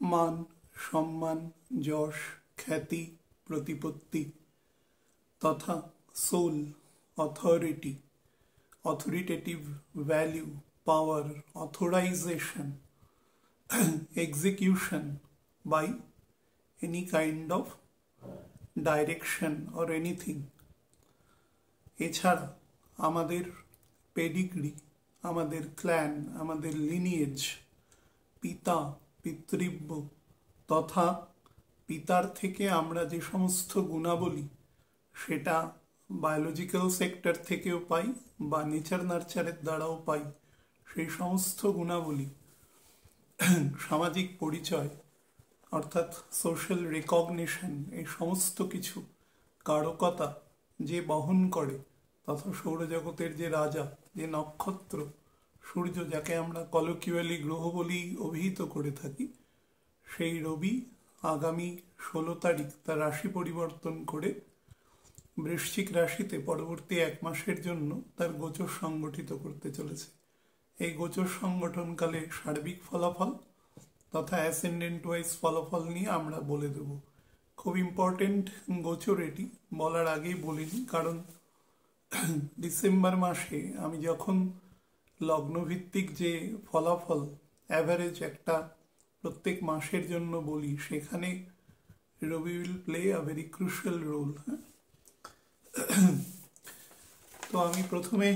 মান, সম্মান, যশ, খ্যাতি, প্রতিপত্তি তথা soul, authority, authoritative value, power, authorization, execution by any kind of direction or anything। এছাড়া আমাদের পেডিগ্রি, আমাদের ক্ল্যান, আমাদের লিনিয়েজ, পিতা, পিতৃব্য তথা পিতার থেকে আমরা যে সমস্ত গুণাবলী সেটা বায়োলজিক্যাল সেক্টর থেকেও পাই বা নেচার নার্চারের দ্বারাও পাই, সেই সমস্ত গুণাবলী, সামাজিক পরিচয় অর্থাৎ সোশ্যাল রেকগনিশন, এই সমস্ত কিছু কারকতা যে বহন করে তথা সৌরজগতের যে রাজা, যে নক্ষত্র সূর্য, যাকে আমরা কলোকিউয়ালি গ্রহ বলেই অভিহিত করে থাকি, সেই রবি আগামী 16 তারিখ তার রাশি পরিবর্তন করে বৃশ্চিক রাশিতে পরবর্তী 1 মাসের জন্য তার গোচর সংগঠিত করতে চলেছে। এই গোচর সংগঠনকালে সার্বিক ফলাফল তথা অ্যাসেন্ডেন্ট ওয়াইজ ফলাফল নিয়ে আমরা বলে দেব। খুব ইম্পর্টেন্ট গোচর এটি, বলার আগেই বলিনি, কারণ ডিসেম্বর মাসে আমি যখন লগ্নভিত্তিক যে ফলাফল অ্যাভারেজ একটা প্রত্যেক মাসের জন্য বলি, সেখানে Rabi will play a very crucial role. তো আমি প্রথমে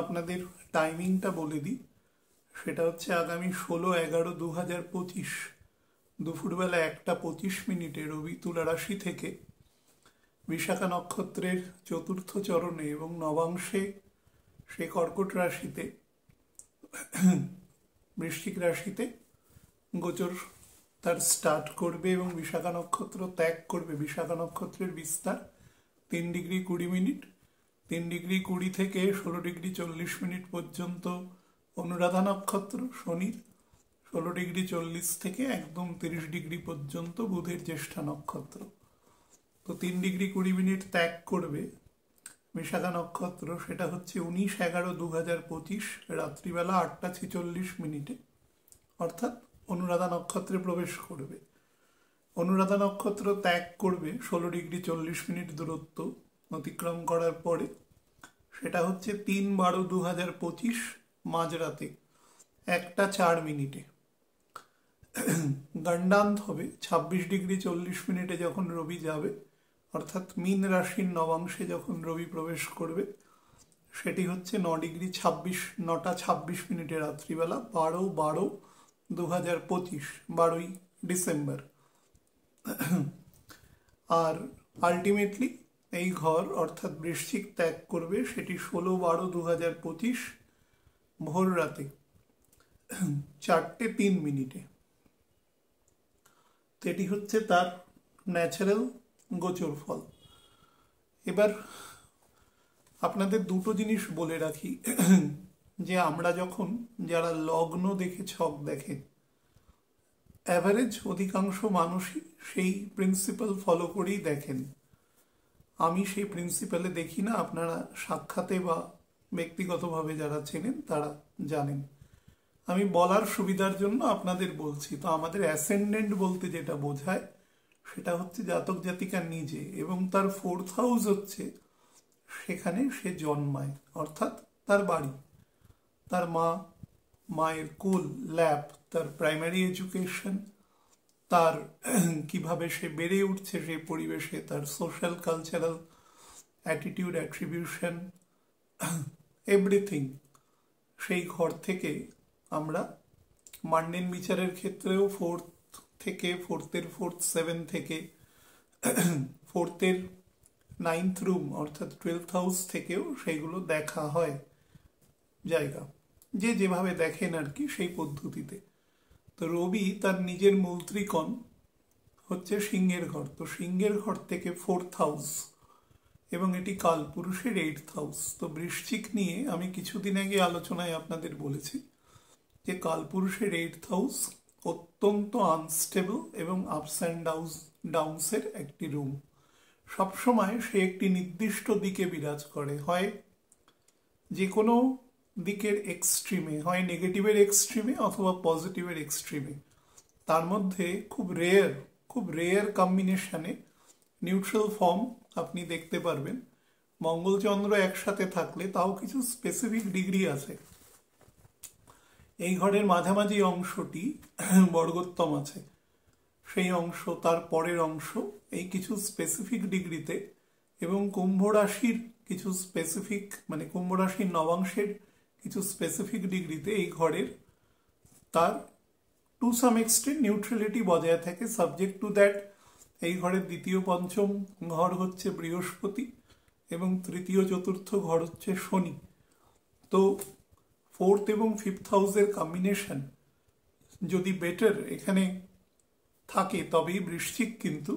আপনাদের টাইমিংটা বলে দিই। সেটা হচ্ছে আগামী 16/11/2025 দুপুরবেলা 1:25 রবি তুলা রাশি থেকে বিশাখা নক্ষত্রের চতুর্থ চরণে এবং নবাংশে সে কর্কট রাশিতে বৃশ্চিক রাশিতে গোচর তার স্টার্ট করবে এবং বিশাখা নক্ষত্র ত্যাগ করবে। বিশাখা নক্ষত্রের বিস্তার 3°20', 3°20 থেকে 16°40' পর্যন্ত অনুরাধা নক্ষত্র শনির, 16°40 থেকে একদম 30° পর্যন্ত বুধের জ্যেষ্ঠা নক্ষত্র। তো 3°20' ত্যাগ করবে বিশাখা নক্ষত্র, সেটা হচ্ছে 19/11/2025 রাত্রিবেলা 8:46, অর্থাৎ অনুরাধা নক্ষত্রে প্রবেশ করবে। অনুরাধা নক্ষত্র ত্যাগ করবে 16°40' দূরত্ব অতিক্রম করার পরে, সেটা হচ্ছে 3/12/2025 মাঝরাতে 1:04। গণ্ডান্ত হবে 26°40' যখন রবি যাবে, অর্থাৎ মীন রাশির নবাংশে যখন রবি প্রবেশ করবে, সেটি হচ্ছে 9:26 রাত্রিবেলা 12/12/2025, 12ই ডিসেম্বর। আর আলটিমেটলি এই ঘর অর্থাৎ বৃশ্চিক ত্যাগ করবে সেটি 16/12/2025 ভোর রাতে 4:03। এটি হচ্ছে তার ন্যাচারাল গোচর ফল। এবার আপনাদের দুটো জিনিস বলে রাখি, যে আমরা যখন যারা লগ্ন দেখে ছক দেখেন, অ্যাভারেজ অধিকাংশ মানুষই সেই প্রিন্সিপাল ফলো করেই দেখেন। আমি সেই প্রিন্সিপালে দেখি না, আপনারা সাক্ষাতে বা ব্যক্তিগতভাবে যারা চেনেন তারা জানেন। আমি বলার সুবিধার জন্য আপনাদের বলছি। তো আমাদের অ্যাসেন্ডেন্ট বলতে যেটা বোঝায় সেটা হচ্ছে জাতক জাতিকা নিজে, এবং তার 4th হাউস হচ্ছে সেখানে সে জন্মায়, অর্থাৎ তার বাড়ি, তার মা, মায়ের কোল, ল্যাব, তার প্রাইমারি এডুকেশন, তার কিভাবে সে বেড়ে উঠছে সেই পরিবেশে, তার social cultural attitude, attribution, everything সেই ঘর থেকে আমরা মান্ডেন বিচারের ক্ষেত্রেও 4th থেকে 4th 7 থেকে 4th 9th রুম অর্থাৎ 12th হাউস থেকেও সেইগুলো দেখা হয় জায়গা, যে যেভাবে দেখেন আর কি সেই পদ্ধতিতে। তো রবি তার নিজের মূল ত্রিকোণ হচ্ছে সিংহের ঘর, তো সিংহের ঘর থেকে 4th হাউস, এবং এটি কালপুরুষের 8th হাউস। তো বৃশ্চিক নিয়ে আমি কিছুদিন আগে আলোচনায় আপনাদের বলেছি যে কালপুরুষের 8th হাউস অত্যন্ত আনস্টেবল এবং আপস অ্যান্ড ডাউনসের একটি রুম। সবসময় সে একটি নির্দিষ্ট দিকে বিরাজ করে, হয় যে কোনো দিকের এক্সট্রিমে, হয় নেগেটিভের এক্সট্রিমে অথবা পজিটিভের এক্সট্রিমে। তার মধ্যে খুব রেয়ার কম্বিনেশনে নিউট্রাল ফর্ম আপনি দেখতে পারবেন। মঙ্গল চন্দ্র একসাথে থাকলে তাও কিছু স্পেসিফিক ডিগ্রি আছে। এই ঘরের মাঝামাঝি অংশটি বর্গোত্তম আছে, সেই অংশ, তার পরের অংশ এই কিছু স্পেসিফিক ডিগ্রিতে, এবং কুম্ভ রাশির কিছু স্পেসিফিক, মানে কুম্ভ রাশির নবাংশের কিছু স্পেসিফিক ডিগ্রিতে এই ঘরের তার টু সাম এক্সটেন্ট নিউট্রালিটি বজায় থাকে, সাবজেক্ট টু দ্যাট এই ঘরের দ্বিতীয় পঞ্চম ঘর হচ্ছে বৃহস্পতি এবং তৃতীয় চতুর্থ ঘর হচ্ছে শনি। তো ফোর্থ এবং ফিফথ হাউসের কম্বিনেশন যদি বেটার এখানে থাকে তবেই বৃশ্চিক কিন্তু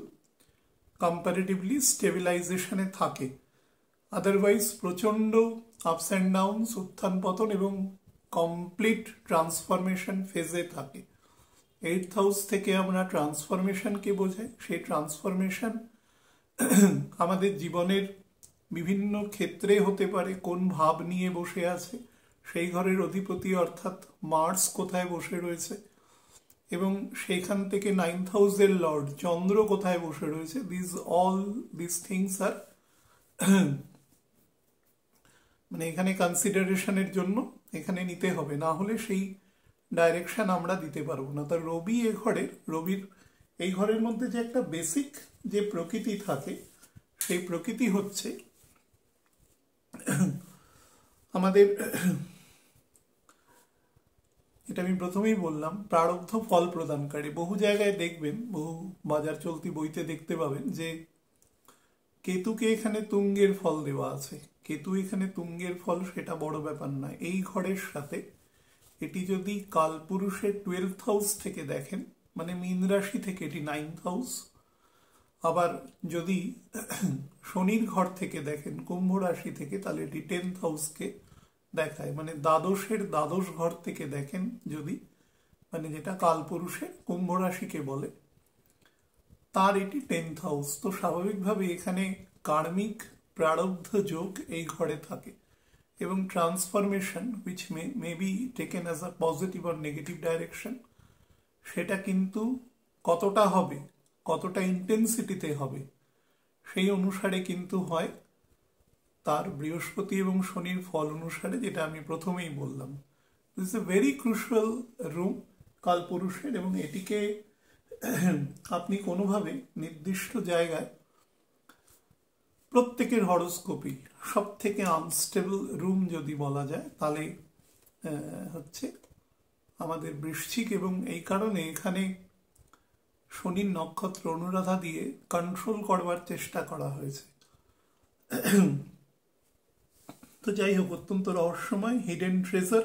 কম্পারেটিভলি স্টেবিলাইজেশনে থাকে। আদারওয়াইজ প্রচণ্ড আপস অ্যান্ড ডাউনস, উত্থান পতন এবং কমপ্লিট ট্রান্সফরমেশন ফেজে থাকে। এইটথ হাউস থেকে আমরা ট্রান্সফরমেশনকে বোঝাই। সেই ট্রান্সফরমেশন আমাদের জীবনের বিভিন্ন ক্ষেত্রে হতে পারে। কোন ভাব নিয়ে বসে আছে, সেই ঘরের অধিপতি অর্থাৎ মার্স কোথায় বসে রয়েছে, এবং সেইখান থেকে নাইন্থ হাউসের লর্ড চন্দ্র কোথায় বসে রয়েছে, দিস থিংস আর মানে এখানে কনসিডারেশনের জন্য এখানে নিতে হবে, না হলে সেই ডাইরেকশন আমরা দিতে পারবো না। তা রবির এই ঘরের মধ্যে যে একটা বেসিক যে প্রকৃতি থাকে, সেই প্রকৃতি হচ্ছে আমাদের, এটা আমি প্রথমেই বললাম, প্রারব্ধ ফল প্রদানকারী। বহু জায়গায় দেখবেন, বহু বাজার চলতি বইতে দেখতে পাবেন যে কেতুকে এখানে তুঙ্গের ফল দেওয়া আছে। কেতু এখানে তুঙ্গের ফল, সেটা বড় ব্যাপার না। এই ঘরের সাথে এটি যদি কালপুরুষের 12th হাউস থেকে দেখেন, মানে মীন রাশি থেকে এটি 9th হাউস, আবার যদি শনির ঘর থেকে দেখেন কুম্ভ রাশি থেকে, তাহলে এটি 10th হাউসকে দেখায়। মানে দ্বাদশের দ্বাদশ ঘর থেকে দেখেন যদি, মানে যেটা কালপুরুষের কুম্ভ রাশিকে বলে, তার এটি 10th হাউস। তো স্বাভাবিকভাবে এখানে কার্মিক প্রারব্ধ যোগ এই ঘরে থাকে, এবং transformation which may be taken as a positive or negative direction, সেটা কিন্তু কতটা হবে, কতটা ইন্টেন্সিটিতে হবে, সেই অনুসারে কিন্তু হয় তার বৃহস্পতি এবং শনির ফল অনুসারে, যেটা আমি প্রথমেই বললাম। This a very crucial room কালপুরুষের, এবং এটিকে আপনি কোনোভাবে নির্দিষ্ট জায়গায়, প্রত্যেকের হরোস্কোপি সব থেকে আনস্টেবল রুম যদি বলা যায়, তাহলে হচ্ছে আমাদের বৃশ্চিক। এবং এই কারণে এখানে শনির নক্ষত্র অনুরাধা দিয়ে কন্ট্রোল করবার চেষ্টা করা হয়েছে। তো যাই হোক, অত্যন্ত রহস্যময়, হিডেন ট্রেজার।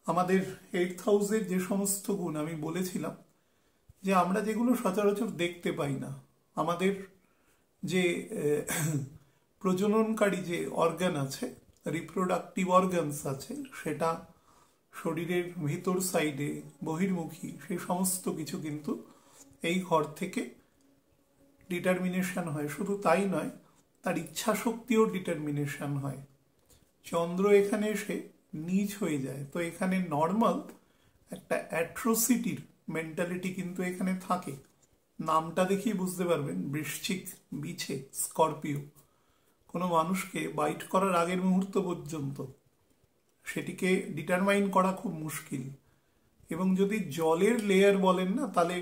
আমাদের 8th হাউসের যে সমস্ত গুণ আমি বলেছিলাম, যে আমরা যেগুলো সচরাচর দেখতে পাই না, আমাদের যে প্রজননকারী যে অর্গান আছে, রিপ্রোডাক্টিভ অর্গানস আছে, সেটা শরীরের ভিতর সাইডে বহির্মুখী, সেই সমস্ত কিছু কিন্তু এই ঘর থেকে ডিটারমিনেশন হয়। শুধু তাই নয়, তার ইচ্ছা শক্তিও ডিটারমিনেশন হয়। চন্দ্র এখানে এসে নিচ হয়ে যায়, তো এখানে নর্মাল একটা অ্যাট্রোসিটির মেন্টালিটি কিন্তু এখানে থাকে। নামটা দেখেই বুঝতে পারবেন, বৃশ্চিক, বিছে, স্করপিও। কোনো মানুষকে বাইট করার আগের মুহূর্ত পর্যন্ত সেটিকে ডিটারমাইন করা খুব মুশকিল। এবং যদি জলের লেয়ার বলেন না, তাহলে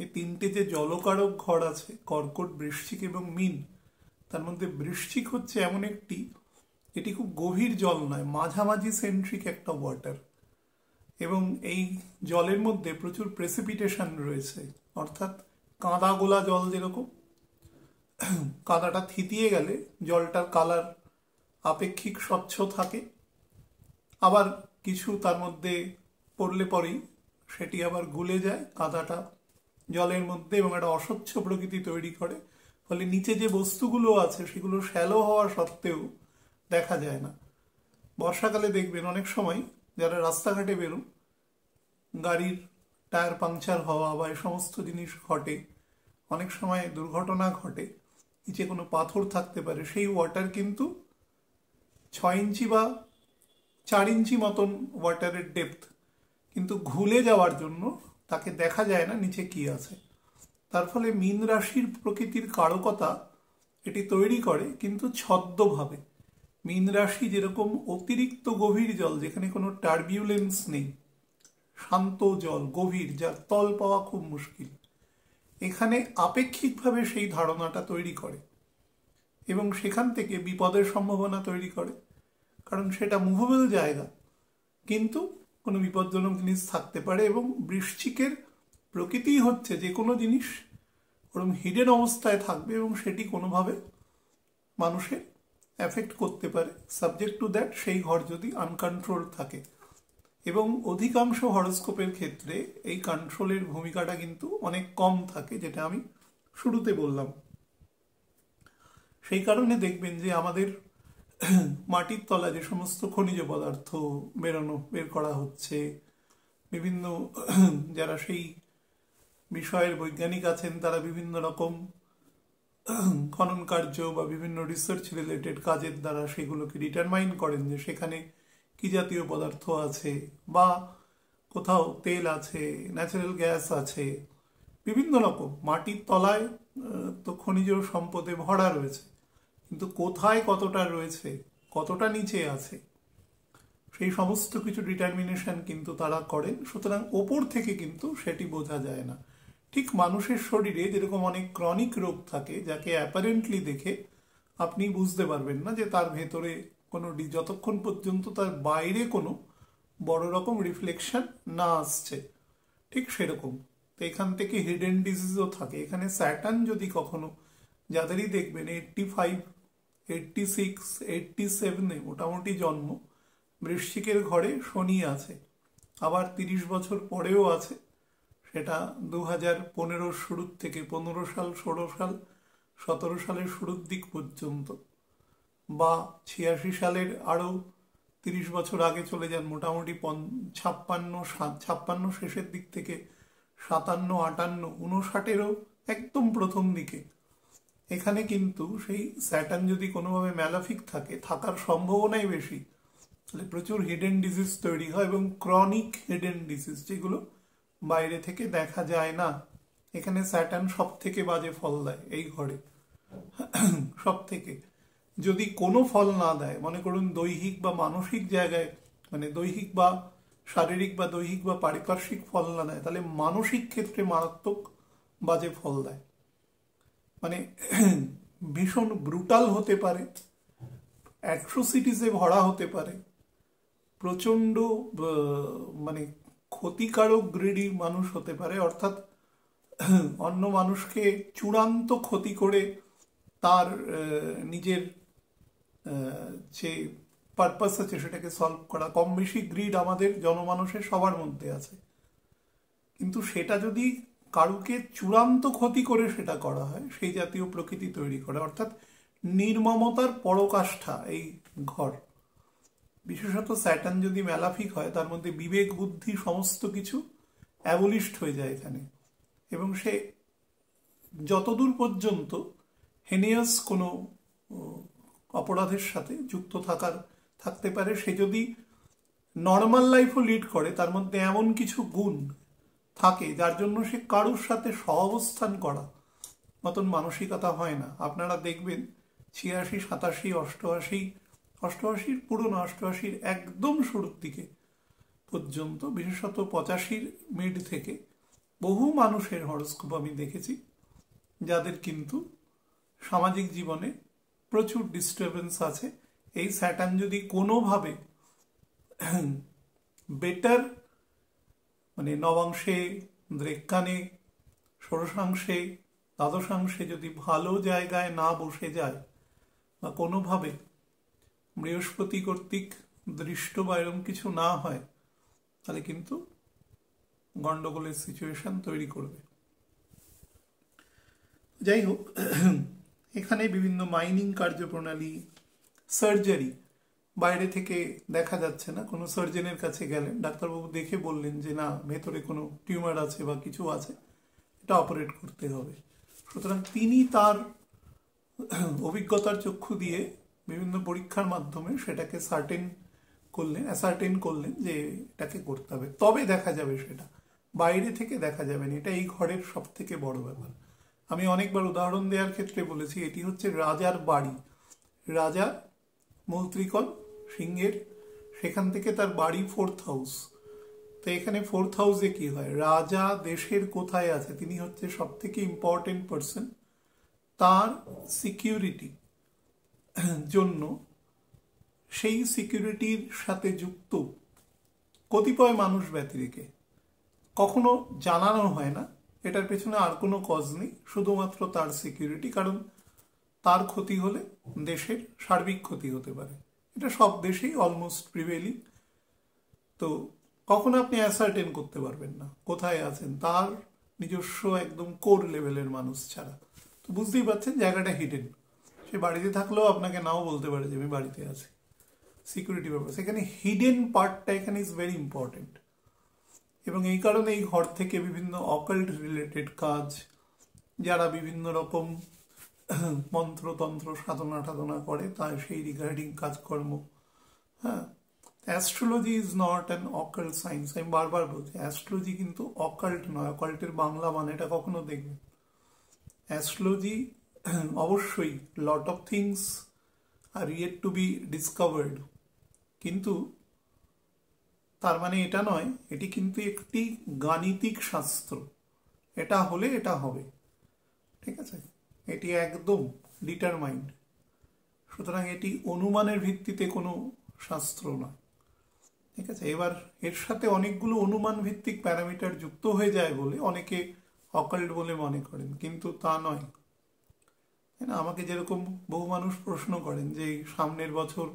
এই তিনটে যে জলকারক ঘর আছে, কর্কট, বৃশ্চিক এবং মীন, তার মধ্যে বৃশ্চিক হচ্ছে এমন একটি, এটি খুব গভীর জল নয়, মাঝামাঝি সেন্ট্রিক একটা ওয়াটার, এবং এই জলের মধ্যে প্রচুর প্রেসিপিটেশন রয়েছে। অর্থাৎ কাদা গোলা জল, যেরকম কাদাটা থিতিয়ে গেলে জলটার কালার আপেক্ষিক স্বচ্ছ থাকে, আবার কিছু তার মধ্যে পড়লে পরেই সেটি আবার গুলে যায় কাদাটা জলের মধ্যে, এবং একটা অস্বচ্ছ প্রকৃতি তৈরি করে। ফলে নিচে যে বস্তুগুলো আছে সেগুলো শ্যালো হওয়া সত্ত্বেও দেখা যায় না। বর্ষাকালে দেখবেন অনেক সময় যারা রাস্তাঘাটে বেরোন, গাড়ির টায়ার পাংচার হওয়া বা এই সমস্ত জিনিস ঘটে, অনেক সময় দুর্ঘটনা ঘটে, নিচে কোনো পাথর থাকতে পারে, সেই ওয়াটার কিন্তু 6 ইঞ্চি বা 4 ইঞ্চি মতন ওয়াটারের ডেপথ, কিন্তু ঘুলে যাওয়ার জন্য তাকে দেখা যায় না নিচে কি আছে। তার ফলে মীন রাশির প্রকৃতির কারকতা এটি তৈরি করে, কিন্তু ছদ্মভাবে। মীন রাশি যেরকম অতিরিক্ত গভীর জল, যেখানে কোনো টার্বিউলেন্স নেই, শান্ত জল, গভীর, যার তল পাওয়া খুব মুশকিল, এখানে আপেক্ষিকভাবে সেই ধারণাটা তৈরি করে এবং সেখান থেকে বিপদের সম্ভাবনা তৈরি করে, কারণ সেটা মুভেবল জায়গা, কিন্তু কোনো বিপজ্জনক জিনিস থাকতে পারে। এবং বৃশ্চিকের প্রকৃতি হচ্ছে যে কোনো জিনিস ওরকম হিডেন অবস্থায় থাকবে এবং সেটি কোনোভাবে মানুষের এফেক্ট করতে পারে, সাবজেক্ট টু দ্যাট সেই ঘর যদি আনকন্ট্রোল থাকে। এবং অধিকাংশ হরোস্কোপের ক্ষেত্রে এই কন্ট্রোলের ভূমিকাটা কিন্তু অনেক কম থাকে, যেটা আমি শুরুতে বললাম। সেই কারণে দেখবেন যে আমাদের মাটির তলা যে সমস্ত খনিজ পদার্থ বের করা হচ্ছে, বিভিন্ন যারা সেই বিষয়ের বৈজ্ঞানিক আছেন তারা বিভিন্ন রকম খনন কার্য বা বিভিন্ন রিসার্চ রিলেটেড কাজের দ্বারা সেগুলোকে ডিটারমাইন করেন যে সেখানে কি জাতীয় পদার্থ আছে, বা কোথাও তেল আছে, ন্যাচারাল গ্যাস আছে, বিভিন্ন রকম মাটির তলায় তো খনিজ সম্পদে ভরা রয়েছে, কিন্তু কোথায় কতটা রয়েছে, কতটা নিচে আছে, সেই সমস্ত কিছু ডিটারমিনেশন কিন্তু তারা করেন। সুতরাং ওপর থেকে কিন্তু সেটি বোঝা যায় না। ঠিক মানুষের শরীরে যেরকম অনেক ক্রনিক রোগ থাকে, যাকে অ্যাপারেন্টলি দেখে আপনি বুঝতে পারবেন না যে তার ভেতরে কোনো যতক্ষণ পর্যন্ত তার বাইরে কোনো বড় রকম রিফ্লেকশন না আসছে, ঠিক সেরকম তো এখান থেকে হিডেন ডিজিজও থাকে। এখানে স্যাটার্ন যদি কখনো, যাদেরই দেখবেন 85, 86, 87-এ মোটামুটি জন্ম, বৃশ্চিকের ঘরে শনি আছে, আবার 30 বছর পরেও আছে, সেটা 2015 শুরুর থেকে 15 সাল, 16 সাল, 17 সালের শুরুর দিক পর্যন্ত, বা 86 সালের আরও 30 বছর আগে চলে যান, মোটামুটি 56 শেষের দিক থেকে 57, 58, 59-এরও একদম প্রথম দিকে, এখানে কিন্তু সেই স্যাটার্ন যদি কোনোভাবে ম্যালাফিক থাকে, থাকার সম্ভাবনাই বেশি, তাহলে প্রচুর হিডেন ডিজিজ তৈরি হয় এবং ক্রনিক হিডেন ডিজিজ, যেগুলো বাইরে থেকে দেখা যায় না। এখানে স্যাটার্ন সব থেকে বাজে ফল দেয় এই ঘরে, সব থেকে। যদি কোনো ফল না দেয়, মনে করুন দৈহিক বা মানসিক জায়গায়, মানে দৈহিক বা শারীরিক বা দৈহিক বা পারিপার্শ্বিক ফল না দেয়, তাহলে মানসিক ক্ষেত্রে মারাত্মক বাজে ফল দেয়। মানে ভীষণ ব্রুটাল হতে পারে, অ্যাট্রোসিটিসে ভরা হতে পারে, প্রচণ্ড মানে ক্ষতিকারক গ্রিডি মানুষ হতে পারে, অর্থাৎ অন্য মানুষকে চূড়ান্ত ক্ষতি করে তার নিজের যে পারপাস আছে সেটাকে সলভ করা। কম বেশি গ্রিড আমাদের জনমানুষের সবার মধ্যে আছে, কিন্তু সেটা যদি কারুকে চূড়ান্ত ক্ষতি করে সেটা করা হয়, সেই জাতীয় প্রকৃতি তৈরি করে, অর্থাৎ নির্মমতার পরকাষ্ঠা এই ঘর। বিশেষত স্যাটার্ন যদি ম্যালাফিক হয়, তার মধ্যে বিবেক বুদ্ধি সমস্ত কিছু অ্যাবলিশড হয়ে যায় এখানে, এবং সে যতদূর পর্যন্ত হেনিয়াস কোনো অপরাধের সাথে যুক্ত থাকতে পারে, সে যদি নর্মাল লাইফও লিড করে, তার মধ্যে এমন কিছু গুণ থাকে যার জন্য সে কারুর সাথে সহাবস্থান করা মতন মানসিকতা হয় না। আপনারা দেখবেন 86, 87, 88 পুরনো 88-র একদম শুরুর দিকে পর্যন্ত, বিশেষত 85-র মিড থেকে বহু মানুষের হরোস্কোপ আমি দেখেছি যাদের কিন্তু সামাজিক জীবনে প্রচুর ডিস্টারবেন্স আছে। এই স্যাটার্ন যদি কোনোভাবে বেটার, মানে নবাংশে, দ্রেক্কানে, ষোড়শাংশে, দ্বাদশাংশে যদি ভালো জায়গায় না বসে যায়, বা কোনোভাবে বৃহস্পতি কর্তৃক দৃষ্ট বা এরকম কিছু না হয়, তাহলে কিন্তু গন্ডগোলের সিচুয়েশন তৈরি করবে। যাই হোক, এখানে বিভিন্ন মাইনিং কার্যপ্রণালী, সার্জারি, বাইরে থেকে দেখা যাচ্ছে না, কোনো সার্জনের কাছে গেলেন, ডাক্তারবাবু দেখে বললেন যে না, ভেতরে কোনো টিউমার আছে বা কিছু আছে, এটা অপারেট করতে হবে। সুতরাং তিনি তার অভিজ্ঞতার চক্ষু দিয়ে বিভিন্ন পরীক্ষার মাধ্যমে সেটাকে অ্যাসার্টেন করলেন যে এটাকে করতে হবে, তবে দেখা যাবে সেটা। বাইরে থেকে দেখা যাবে না, এটা এই ঘরের সব থেকে বড় ব্যাপার। আমি অনেকবার উদাহরণ দেওয়ার ক্ষেত্রে বলেছি, এটি হচ্ছে রাজার বাড়ি, রাজা মূল ত্রিকোণ সিংহের, সেখান থেকে তার বাড়ি 4th হাউস। তো এখানে 4th হাউসে কি হয়, রাজা দেশের কোথায় আছে, তিনি হচ্ছে সব থেকে ইম্পর্টেন্ট পার্সন, তার সিকিউরিটি জন্য সেই সিকিউরিটির সাথে যুক্ত কতিপয় মানুষ ব্যতিরেকে কখনো জানানো হয় না, এটার পেছনে আর কোনো কজ নেই, শুধুমাত্র তার সিকিউরিটি, কারণ তার ক্ষতি হলে দেশের সার্বিক ক্ষতি হতে পারে, এটা সব দেশেই অলমোস্ট প্রিভেলিং। তো কখনো আপনি অ্যাসার্টেন করতে পারবেন না কোথায় আছেন তার নিজস্ব একদম কোর লেভেলের মানুষ ছাড়া। তো বুঝতেই পারছেন জায়গাটা হিডেন, সে বাড়িতে থাকলেও আপনাকে নাও বলতে পারে যে আমি বাড়িতে আছি, সিকিউরিটি পারপাস। এখানে হিডেন পার্টটা এখানে ইজ ভেরি ইম্পর্টেন্ট, এবং এই কারণে এই ঘর থেকে বিভিন্ন অকাল্ট রিলেটেড কাজ, যারা বিভিন্ন রকম মন্ত্রতন্ত্র সাধনা টাধনা করে তা সেই রিগার্ডিং কাজকর্ম, হ্যাঁ। Astrology is not an occult science, আমি বারবার বলছি অ্যাস্ট্রোলজি কিন্তু অকাল্ট নয়, অকাল্টের বাংলা মানে এটা কখনো দেখবেন। অ্যাস্ট্রোলজি অবশ্যই lot of things are yet to be discovered, কিন্তু তার মানে এটা নয়, এটি কিন্তু একটি গাণিতিক শাস্ত্র, এটা হলে এটা হবে, ঠিক আছে, এটি একদম ডিটারমাইন্ড। সুতরাং এটি অনুমানের ভিত্তিতে কোনো শাস্ত্র নয়, ঠিক আছে। এবার এর সাথে অনেকগুলো অনুমান ভিত্তিক প্যারামিটার যুক্ত হয়ে যায় বলে অনেকে অকাল্ট বলে মনে করেন, কিন্তু তা নয়, তাই না। আমাকে যেরকম বহু মানুষ প্রশ্ন করেন যে সামনের বছর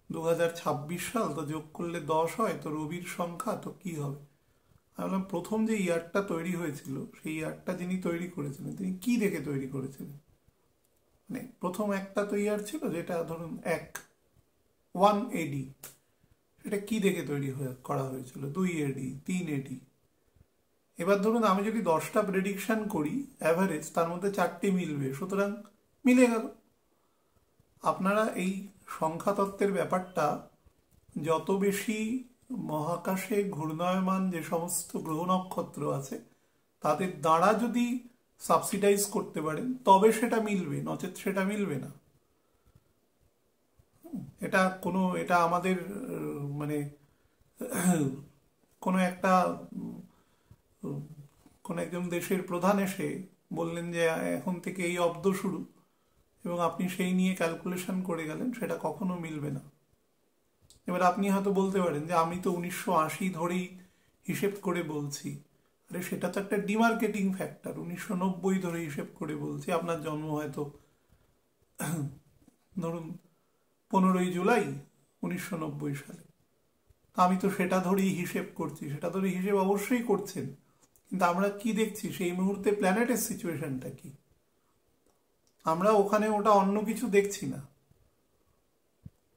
2026 সাল, তো যোগ করলে 10 হয়, তো রবির সংখ্যা, তো কি হবে। আমি বললাম প্রথম যে ইয়ারটা তৈরি হয়েছিল, সেই ইয়ারটা যিনি তৈরি করেছিলেন তিনি কি দেখে তৈরি করেছিলেন, মানে প্রথম একটা তো ইয়ার ছিল যেটা ধরুন 1 এডি, সেটা কি দেখে তৈরি করা হয়েছিল, 2 এডি, 3 এডি। এবার ধরুন আমি যদি 10টা প্রেডিকশন করি অ্যাভারেজ, তার মধ্যে 4টে মিলবে, সুতরাং মিলে গেল। আপনারা এই সংখ্যাতত্ত্বের ব্যাপারটা যত বেশি মহাকাশে ঘূর্ণায়মান যে সমস্ত গ্রহ নক্ষত্র আছে তাদের দ্বারা যদি সাবসিডাইজ করতে পারেন তবে সেটা মিলবে, নচেত সেটা মিলবে না। এটা আমাদের মানে কোনো একটা কোনো একজন দেশের প্রধান এসে বললেন যে এখন থেকে এই অব্দ শুরু, এবং আপনি সেই নিয়ে ক্যালকুলেশন করে গেলেন, সেটা কখনো মিলবে না। এবার আপনি হয়তো বলতে পারেন যে আমি তো 1980 ধরেই হিসেব করে বলছি, আরে সেটা তো একটা ডিমার্কেটিং ফ্যাক্টর, 1990 ধরে হিসেব করে বলছি, আপনার জন্ম হয়তো ধরুন 15ই জুলাই 1990 সালে, আমি তো সেটা ধরেই হিসেব করছি, সেটা ধরে হিসেব অবশ্যই করছেন, কিন্তু আমরা কি দেখছি সেই মুহূর্তে প্ল্যানেটের সিচুয়েশনটা কি, আমরা ওখানে ওটা অন্য কিছু দেখছি না,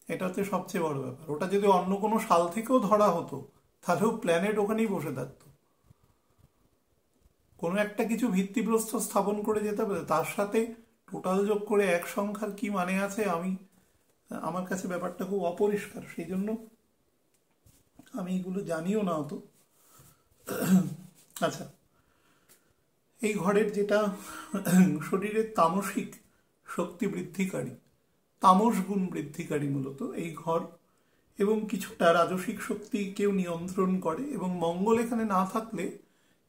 এটা হচ্ছে সবচেয়ে বড় ব্যাপার। ওটা যদি অন্য কোনো সাল থেকেও ধরা হতো তাহলেও প্ল্যানেট ওখানেই বসে থাকতো, কোনো একটা কিছু ভিত্তিপ্রস্তর স্থাপন করে যেতে হবে, তার সাথে টোটাল যোগ করে এক সংখ্যার কি মানে আছে, আমার কাছে ব্যাপারটা খুব অপরিষ্কার, সেই জন্য আমি এগুলো জানিও না অত। আচ্ছা, এই ঘরের যেটা শরীরের তামসিক শক্তি বৃদ্ধিকারী, তামস গুণ বৃদ্ধিকারী মূলত এই ঘর, এবং কিছুটা রাজসিক শক্তিকেও নিয়ন্ত্রণ করে, এবং মঙ্গল এখানে না থাকলে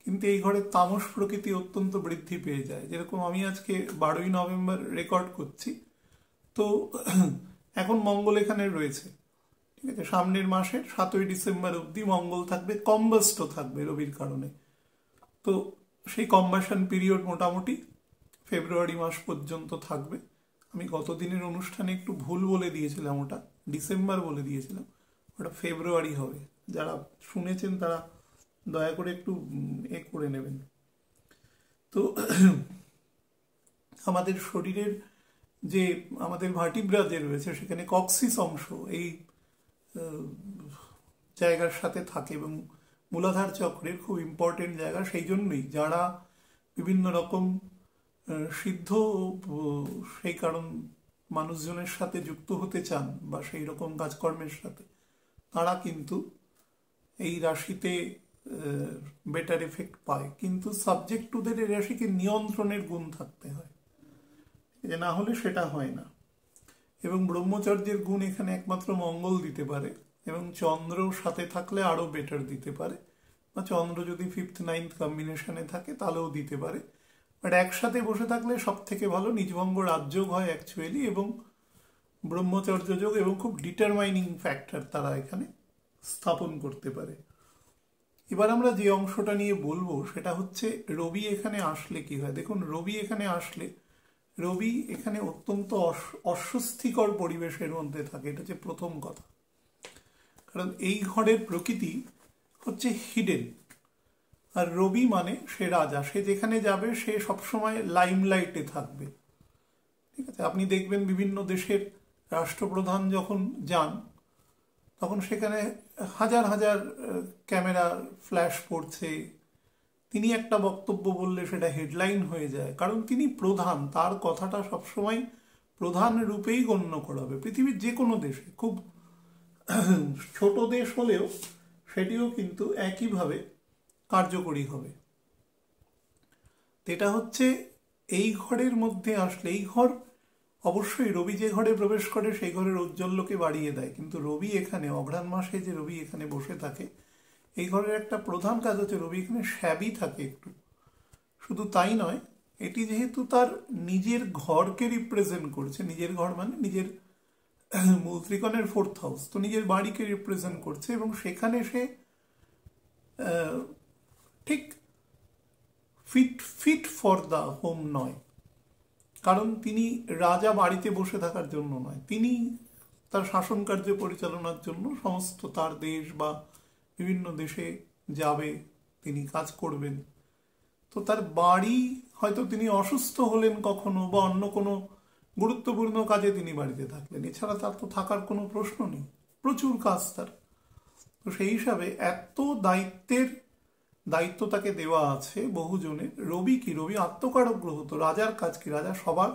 কিন্তু এই ঘরের তামস প্রকৃতি অত্যন্ত বৃদ্ধি পেয়ে যায়। যেরকম আমি আজকে 12ই নভেম্বর রেকর্ড করছি, তো এখন মঙ্গল এখানে রয়েছে, ঠিক আছে, সামনের মাসের 7ই ডিসেম্বর অবধি মঙ্গল থাকবে, কম্বাস্ট থাকবে রবির কারণে। তো সেই কম্বাসন পিরিয়ড মোটামুটি ফেব্রুয়ারি মাস পর্যন্ত থাকবে। আমি গত দিনের অনুষ্ঠানে একটু ভুল বলে দিয়েছিলাম, ওটা ডিসেম্বর বলে দিয়েছিলাম, ওটা ফেব্রুয়ারি হবে। যারা শুনেছেন তারা দয়া করে একটু করে নেবেন। তো আমাদের শরীরের যে আমাদের ভার্টিব্রা যে রয়েছে সেখানে কক্সিস অংশ এই জায়গার সাথে থাকে, এবং মূলাধার চক্রের খুব ইম্পর্টেন্ট জায়গা। সেই জন্যই যারা বিভিন্ন রকম সিদ্ধ সেই কারণ মানুষজনের সাথে যুক্ত হতে চান বা সেই রকম কাজকর্মের সাথে, তারা কিন্তু এই রাশিতে বেটার এফেক্ট পায়, কিন্তু সাবজেক্টদের এই রাশিকে নিয়ন্ত্রণের গুণ থাকতে হয়, যে না হলে সেটা হয় না। এবং ব্রহ্মচর্যের গুণ এখানে একমাত্র মঙ্গল দিতে পারে, এবং চন্দ্র সাথে থাকলে আরো বেটার দিতে পারে, বা চন্দ্র যদি 5th 9th কম্বিনেশনে থাকে তাহলেও দিতে পারে। বাট একসাথে বসে থাকলে সব থেকে ভালো নিজভঙ্গ রাজযোগ হয় অ্যাকচুয়ালি, এবং ব্রহ্মচর্য যোগ, এবং খুব ডিটারমাইনিং ফ্যাক্টর তারা এখানে স্থাপন করতে পারে। এবার আমরা যে অংশটা নিয়ে বলবো সেটা হচ্ছে রবি এখানে আসলে কি হয়। দেখুন, রবি এখানে আসলে, রবি এখানে অত্যন্ত অস্বস্তিকর পরিবেশের মধ্যে থাকে, এটা হচ্ছে প্রথম কথা। কারণ এই ঘরের প্রকৃতি হচ্ছে হিডেন, আর রবি মানে সে রাজা, সে যেখানে যাবে সে সবসময় লাইমলাইটে থাকবে। ঠিক আছে, আপনি দেখবেন বিভিন্ন দেশের রাষ্ট্রপ্রধান যখন যান তখন সেখানে হাজার হাজার ক্যামেরা ফ্ল্যাশ পড়ছে, তিনি একটা বক্তব্য বললে সেটা হেডলাইন হয়ে যায়, কারণ তিনি প্রধান, তার কথাটা সবসময় প্রধান রূপেই গণ্য করা হবে। পৃথিবীর যে কোনো দেশে, খুব ছোট দেশ হলেও সেটিও কিন্তু একইভাবে কার্যকরী হবে। এটা হচ্ছে এই ঘরের মধ্যে আসলে, এই ঘর অবশ্যই রবি যে ঘরে প্রবেশ করে সেই ঘরের ঔজ্জ্বল্যকে বাড়িয়ে দেয়, কিন্তু রবি এখানে অঘ্রাণ মাসে যে রবি এখানে বসে থাকে, এই ঘরের একটা প্রধান কাজ হচ্ছে রবি এখানে শ্যাবি থাকে একটু। শুধু তাই নয়, এটি যেহেতু তার নিজের ঘরকে রিপ্রেজেন্ট করছে, নিজের ঘর মানে নিজের মূল ত্রিকোণের 4th হাউস, তো নিজের বাড়িকে রিপ্রেজেন্ট করছে, এবং সেখানে সে ঠিক ফিট ফর দ্য হোম নয়। কারণ তিনি রাজা বাড়িতে বসে থাকার জন্য নয়, তিনি তার শাসন কার্য পরিচালনার জন্য সমস্ত তার দেশ বা বিভিন্ন দেশে যাবে, তিনি কাজ করবেন। তো তার বাড়ি, হয়তো তিনি অসুস্থ হলেন কখনো বা অন্য কোনো গুরুত্বপূর্ণ কাজে তিনি বাড়িতে থাকলেন, এছাড়া তার তো থাকার কোনো প্রশ্ন নেই, প্রচুর কাজ তার। তো সেই হিসাবে এত দায়িত্ব তাকে দেওয়া আছে বহুজনের। রবি কি, রবি আত্মকারক গ্রহ, তো রাজার কাজ কি, রাজা সবার,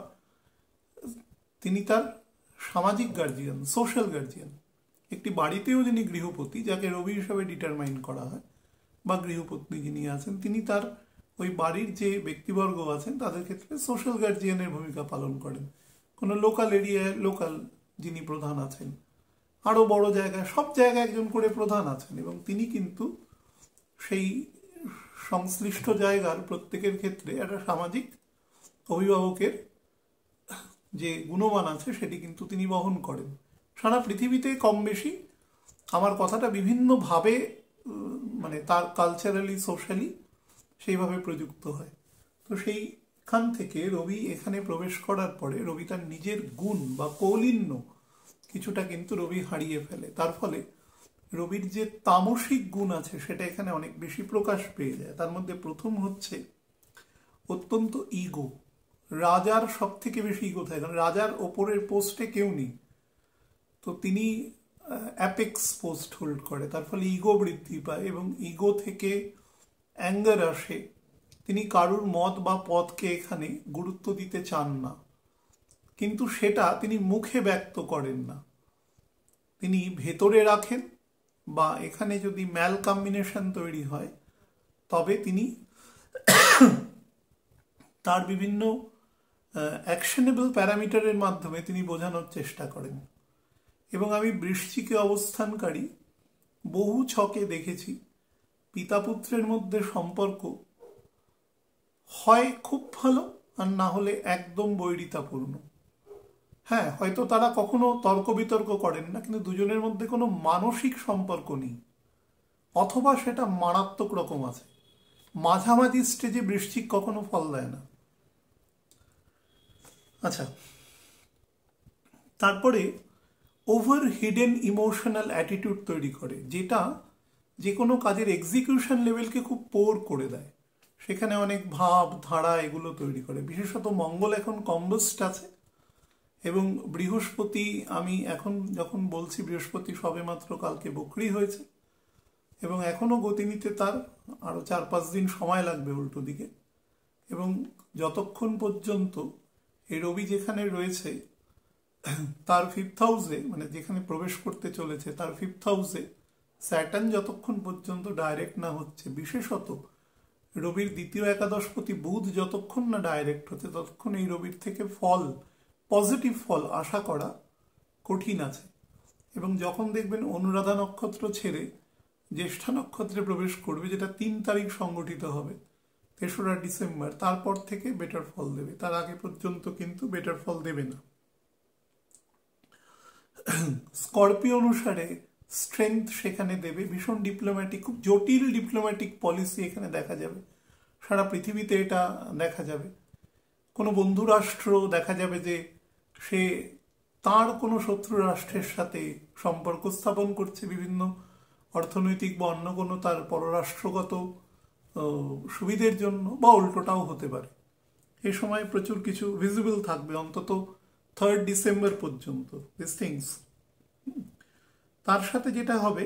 তিনি তার সামাজিক গার্জিয়ান, সোশ্যাল গার্জিয়ান। একটি বাড়িতেও যিনি গৃহপতি, যাকে রবি হিসাবে ডিটারমাইন করা হয়, বা গৃহপত্নী যিনি আছেন, তিনি তার ওই বাড়ির যে ব্যক্তিবর্গ আছেন তাদের ক্ষেত্রে সোশ্যাল গার্জিয়ানের ভূমিকা পালন করেন। কোনো লোকাল এরিয়ায় লোকাল যিনি প্রধান আছেন, আরো বড় জায়গায়, সব জায়গায় একজন করে প্রধান আছেন, এবং তিনি কিন্তু সেই সংশ্লিষ্ট জায়গার প্রত্যেকের ক্ষেত্রে একটা সামাজিক অভিভাবকের যে গুণমান আছে সেটি কিন্তু তিনি বহন করেন। সারা পৃথিবীতে কম বেশি আমার কথাটা বিভিন্নভাবে, মানে তার কালচারালি সোশ্যালি সেইভাবে প্রযুক্ত হয়। তো সেইখান থেকে রবি এখানে প্রবেশ করার পরে রবি তার নিজের গুণ বা কৌলিন্য কিছুটা কিন্তু রবি হারিয়ে ফেলে। তার ফলে রবির যে তামসিক গুণ আছে সেটা এখানে অনেক বেশি প্রকাশ পেয়ে যায়। তার মধ্যে প্রথম হচ্ছে অত্যন্ত ইগো। রাজার সব থেকে বেশি ইগো থাকে, কারণ রাজার ওপরের পোস্টে কেউ নেই, তো তিনি অ্যাপেক্স পোস্ট হোল্ড করে, তার ফলে ইগো বৃদ্ধি পায়, এবং ইগো থেকে অ্যাঙ্গার আসে। তিনি কারুর মত বা পথকে এখানে গুরুত্ব দিতে চান না, কিন্তু সেটা তিনি মুখে ব্যক্ত করেন না, তিনি ভেতরে রাখেন, বা এখানে যদি ম্যাল কম্বিনেশন তৈরি হয় তবে তিনি তার বিভিন্ন অ্যাকশনেবল প্যারামিটারের মাধ্যমে তিনি বোঝানোর চেষ্টা করেন। এবং আমি বৃশ্চিকে অবস্থানকারী বহু ছকে দেখেছি পিতা পুত্রের মধ্যে সম্পর্ক হয় খুব ভালো, আর না হলে একদম বৈরিতাপূর্ণ। হ্যাঁ, হয়তো তারা কখনো তর্ক বিতর্ক করেন না, কিন্তু দুজনের মধ্যে কোনো মানসিক সম্পর্ক নেই, অথবা সেটা মারাত্মক রকম আছে। মাঝামাঝি স্টেজে বৃশ্চিক কখনো ফল দেয় না। আচ্ছা, তারপরে ওভার হিডেন ইমোশনাল অ্যাটিটিউড তৈরি করে, যেটা যে কোনো কাজের এক্সিকিউশন লেভেলকে খুব পোর করে দেয়। সেখানে অনেক ভাব ধারা এগুলো তৈরি করে। বিশেষত মঙ্গল এখন কম্বস্ট আছে, এবং বৃহস্পতি, আমি এখন যখন বলছি বৃহস্পতি সবেমাত্র কালকে বকরি হয়েছে, এবং এখনো গতি নিতে তার আরো 4-5 দিন সময় লাগবে উল্টো দিকে। এবং যতক্ষণ পর্যন্ত এই রবি যেখানে রয়েছে তার 5th হাউসে, মানে যেখানে প্রবেশ করতে চলেছে তার 5th হাউসে স্যাটার্ন যতক্ষণ পর্যন্ত ডাইরেক্ট না হচ্ছে, বিশেষত রবির দ্বিতীয় একাদশপতি বুধ যতক্ষণ না ডাইরেক্ট হচ্ছে, ততক্ষণ এই রবির থেকে ফল, পজিটিভ ফল আশা করা কঠিন আছে। এবং যখন দেখবেন অনুরাধা নক্ষত্র ছেড়ে জ্যেষ্ঠা নক্ষত্রে প্রবেশ করবে, যেটা 3 তারিখ সংগঠিত হবে, 3রা ডিসেম্বর, তারপর থেকে বেটার ফল দেবে। তার আগে পর্যন্ত কিন্তু বেটার ফল দেবে না। স্করপিও অনুসারে স্ট্রেংথ সেখানে দেবে, ভীষণ ডিপ্লোম্যাটিক, খুব জটিল ডিপ্লোম্যাটিক পলিসি এখানে দেখা যাবে, সারা পৃথিবীতে এটা দেখা যাবে। কোনো বন্ধু রাষ্ট্র দেখা যাবে যে সে তার কোনো শত্রু রাষ্ট্রের সাথে সম্পর্ক স্থাপন করছে বিভিন্ন অর্থনৈতিক বা অন্য কোনো তার পররাষ্ট্রগত সুবিধের জন্য, বা উল্টোটাও হতে পারে। এই সময় প্রচুর কিছু ভিজিবল থাকবে অন্তত 3rd ডিসেম্বর পর্যন্ত দিস থিংস। তার সাথে যেটা হবে,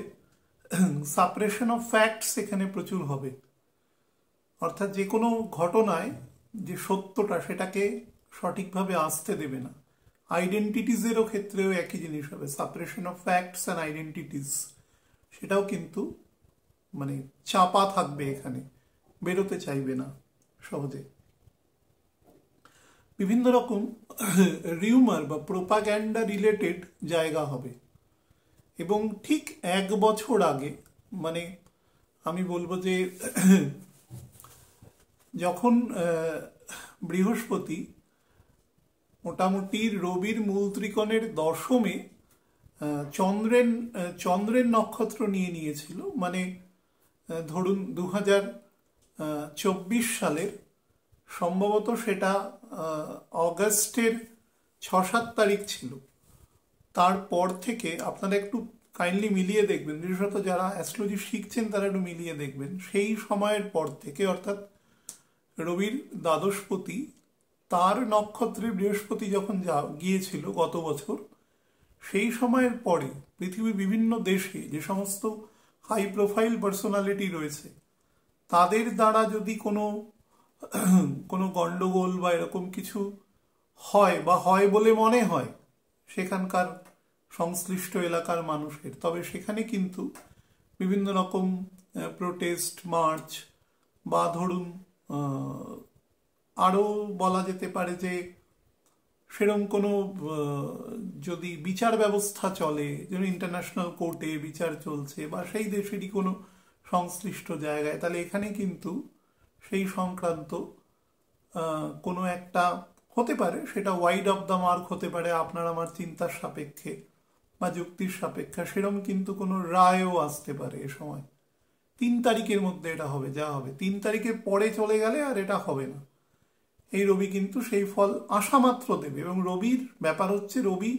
সাপ্রেশন অফ ফ্যাক্টস এখানে প্রচুর হবে, অর্থাৎ যে কোনো ঘটনায় যে সত্যটা সেটাকে সঠিকভাবে আসতে দেবে না। আইডেন্টিটিজেরও ক্ষেত্রেও একই জিনিস হবে, suppression of facts and identities, সেটাও কিন্তু মানে চাপা থাকবে, এখানে বেরোতে চাইবে না সহজে। বিভিন্ন রকম রিউমার বা প্রোপাগ্যান্ডা রিলেটেড জায়গা হবে। এবং ঠিক 1 বছর আগে, মানে আমি বলবো যে যখন বৃহস্পতি মোটামুটি রবির মূল ত্রিকোণের 10মে চন্দ্রের নক্ষত্র নিয়ে নিয়েছিল, মানে ধরুন 2024 সালের সম্ভবত সেটা অগাস্টের 6-7 তারিখ ছিল। তারপর থেকে আপনারা একটু কাইন্ডলি মিলিয়ে দেখবেন, বিশেষত যারা অ্যাস্ট্রোলজি শিখছেন তারা একটু মিলিয়ে দেখবেন, সেই সময়ের পর থেকে, অর্থাৎ রবির দ্বাদশপতি তার নক্ষত্রে বৃহস্পতি যখন গিয়েছিল গত বছর, সেই সময়ের পরে পৃথিবীর বিভিন্ন দেশে যে সমস্ত হাই প্রোফাইল পার্সোনালিটি রয়েছে, তাদের দ্বারা যদি কোনো গন্ডগোল বা এরকম কিছু হয়, বা হয় বলে মনে হয় সেখানকার সংশ্লিষ্ট এলাকার মানুষের, তবে সেখানে কিন্তু বিভিন্ন রকম প্রোটেস্ট, মার্চ, বা ধরুন আরও বলা যেতে পারে যে সেরকম কোনো যদি বিচার ব্যবস্থা চলে, যেন ইন্টারন্যাশনাল কোর্টে বিচার চলছে বা সেই দেশেরই কোনো সংশ্লিষ্ট জায়গায়, তাহলে এখানে কিন্তু সেই সংক্রান্ত কোনো একটা হতে পারে, সেটা ওয়াইড অফ দ্য মার্ক হতে পারে আপনার আমার চিন্তার সাপেক্ষে বা যুক্তির সাপেক্ষে, সেরকম কিন্তু কোনো রায়ও আসতে পারে এ সময়। 3 তারিখের মধ্যে এটা হবে, যা হবে 3 তারিখের পরে চলে গেলে আর এটা হবে না। এই রবি কিন্তু সেই ফল আশা মাত্র দেবে, এবং রবির ব্যাপার হচ্ছে রবি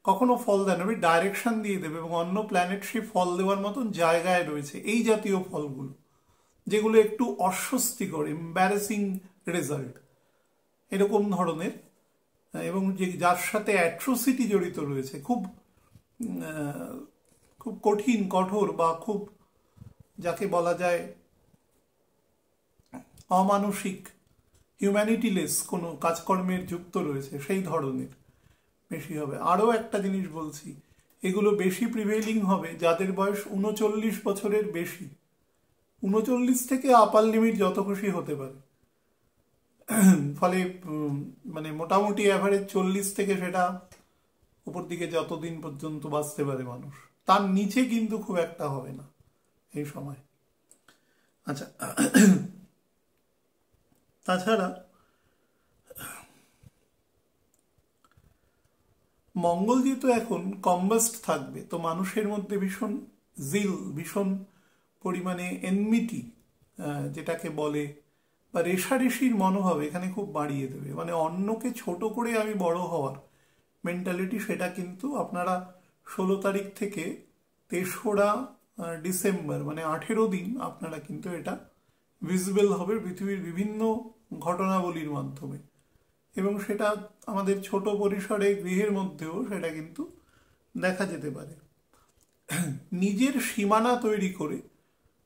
কখনো ফল দেয় না, রবি ডাইরেকশন দিয়ে দেবে, এবং অন্য প্ল্যানেট সেই ফল দেওয়ার মতন জায়গায় রয়েছে। এই জাতীয় ফলগুলো যেগুলো একটু অস্বস্তিকর, এম্বারেসিং রেজাল্ট, এরকম ধরনের, এবং যার সাথে অ্যাট্রোসিটি জড়িত রয়েছে, খুব খুব কঠিন, কঠোর, বা খুব যাকে বলা যায় অমানসিক, হিউম্যানিটিলেস কোনো কাজকর্মের যুক্ত রয়েছে, সেই ধরনের বেশি হবে। আরও একটা জিনিস বলছি, এগুলো বেশি প্রিভেইলিং হবে যাদের বয়স 39 বছরের বেশি। 39 থেকে আপার লিমিট যত খুশি হতে পারে, ফলে মানে মোটামুটি অ্যাভারেজ 40 থেকে সেটা উপর দিকে যতদিন পর্যন্ত বাঁচতে পারে মানুষ, তার নিচে কিন্তু খুব একটা হবে না এই সময়। আচ্ছা, তাছাড়া মঙ্গল যেহেতু এখন কম্বাস্ট থাকবে, তো মানুষের মধ্যে ভীষণ জিল, ভীষণ পরিমাণে এনমিটি যেটাকে বলে, বা রেষারেষির মনোভাব এখানে খুব বাড়িয়ে দেবে। মানে অন্যকে ছোট করে আমি বড় হওয়ার মেন্টালিটি, সেটা কিন্তু আপনারা 16 তারিখ থেকে 3রা ডিসেম্বর, মানে 18 দিন আপনারা কিন্তু এটা ভিজিবল হবে পৃথিবীর বিভিন্ন ঘটনাবলীর মাধ্যমে। এবং সেটা আমাদের ছোট পরিসরে গৃহের মধ্যেও সেটা কিন্তু দেখা যেতে পারে। নিজের সীমানা তৈরি করে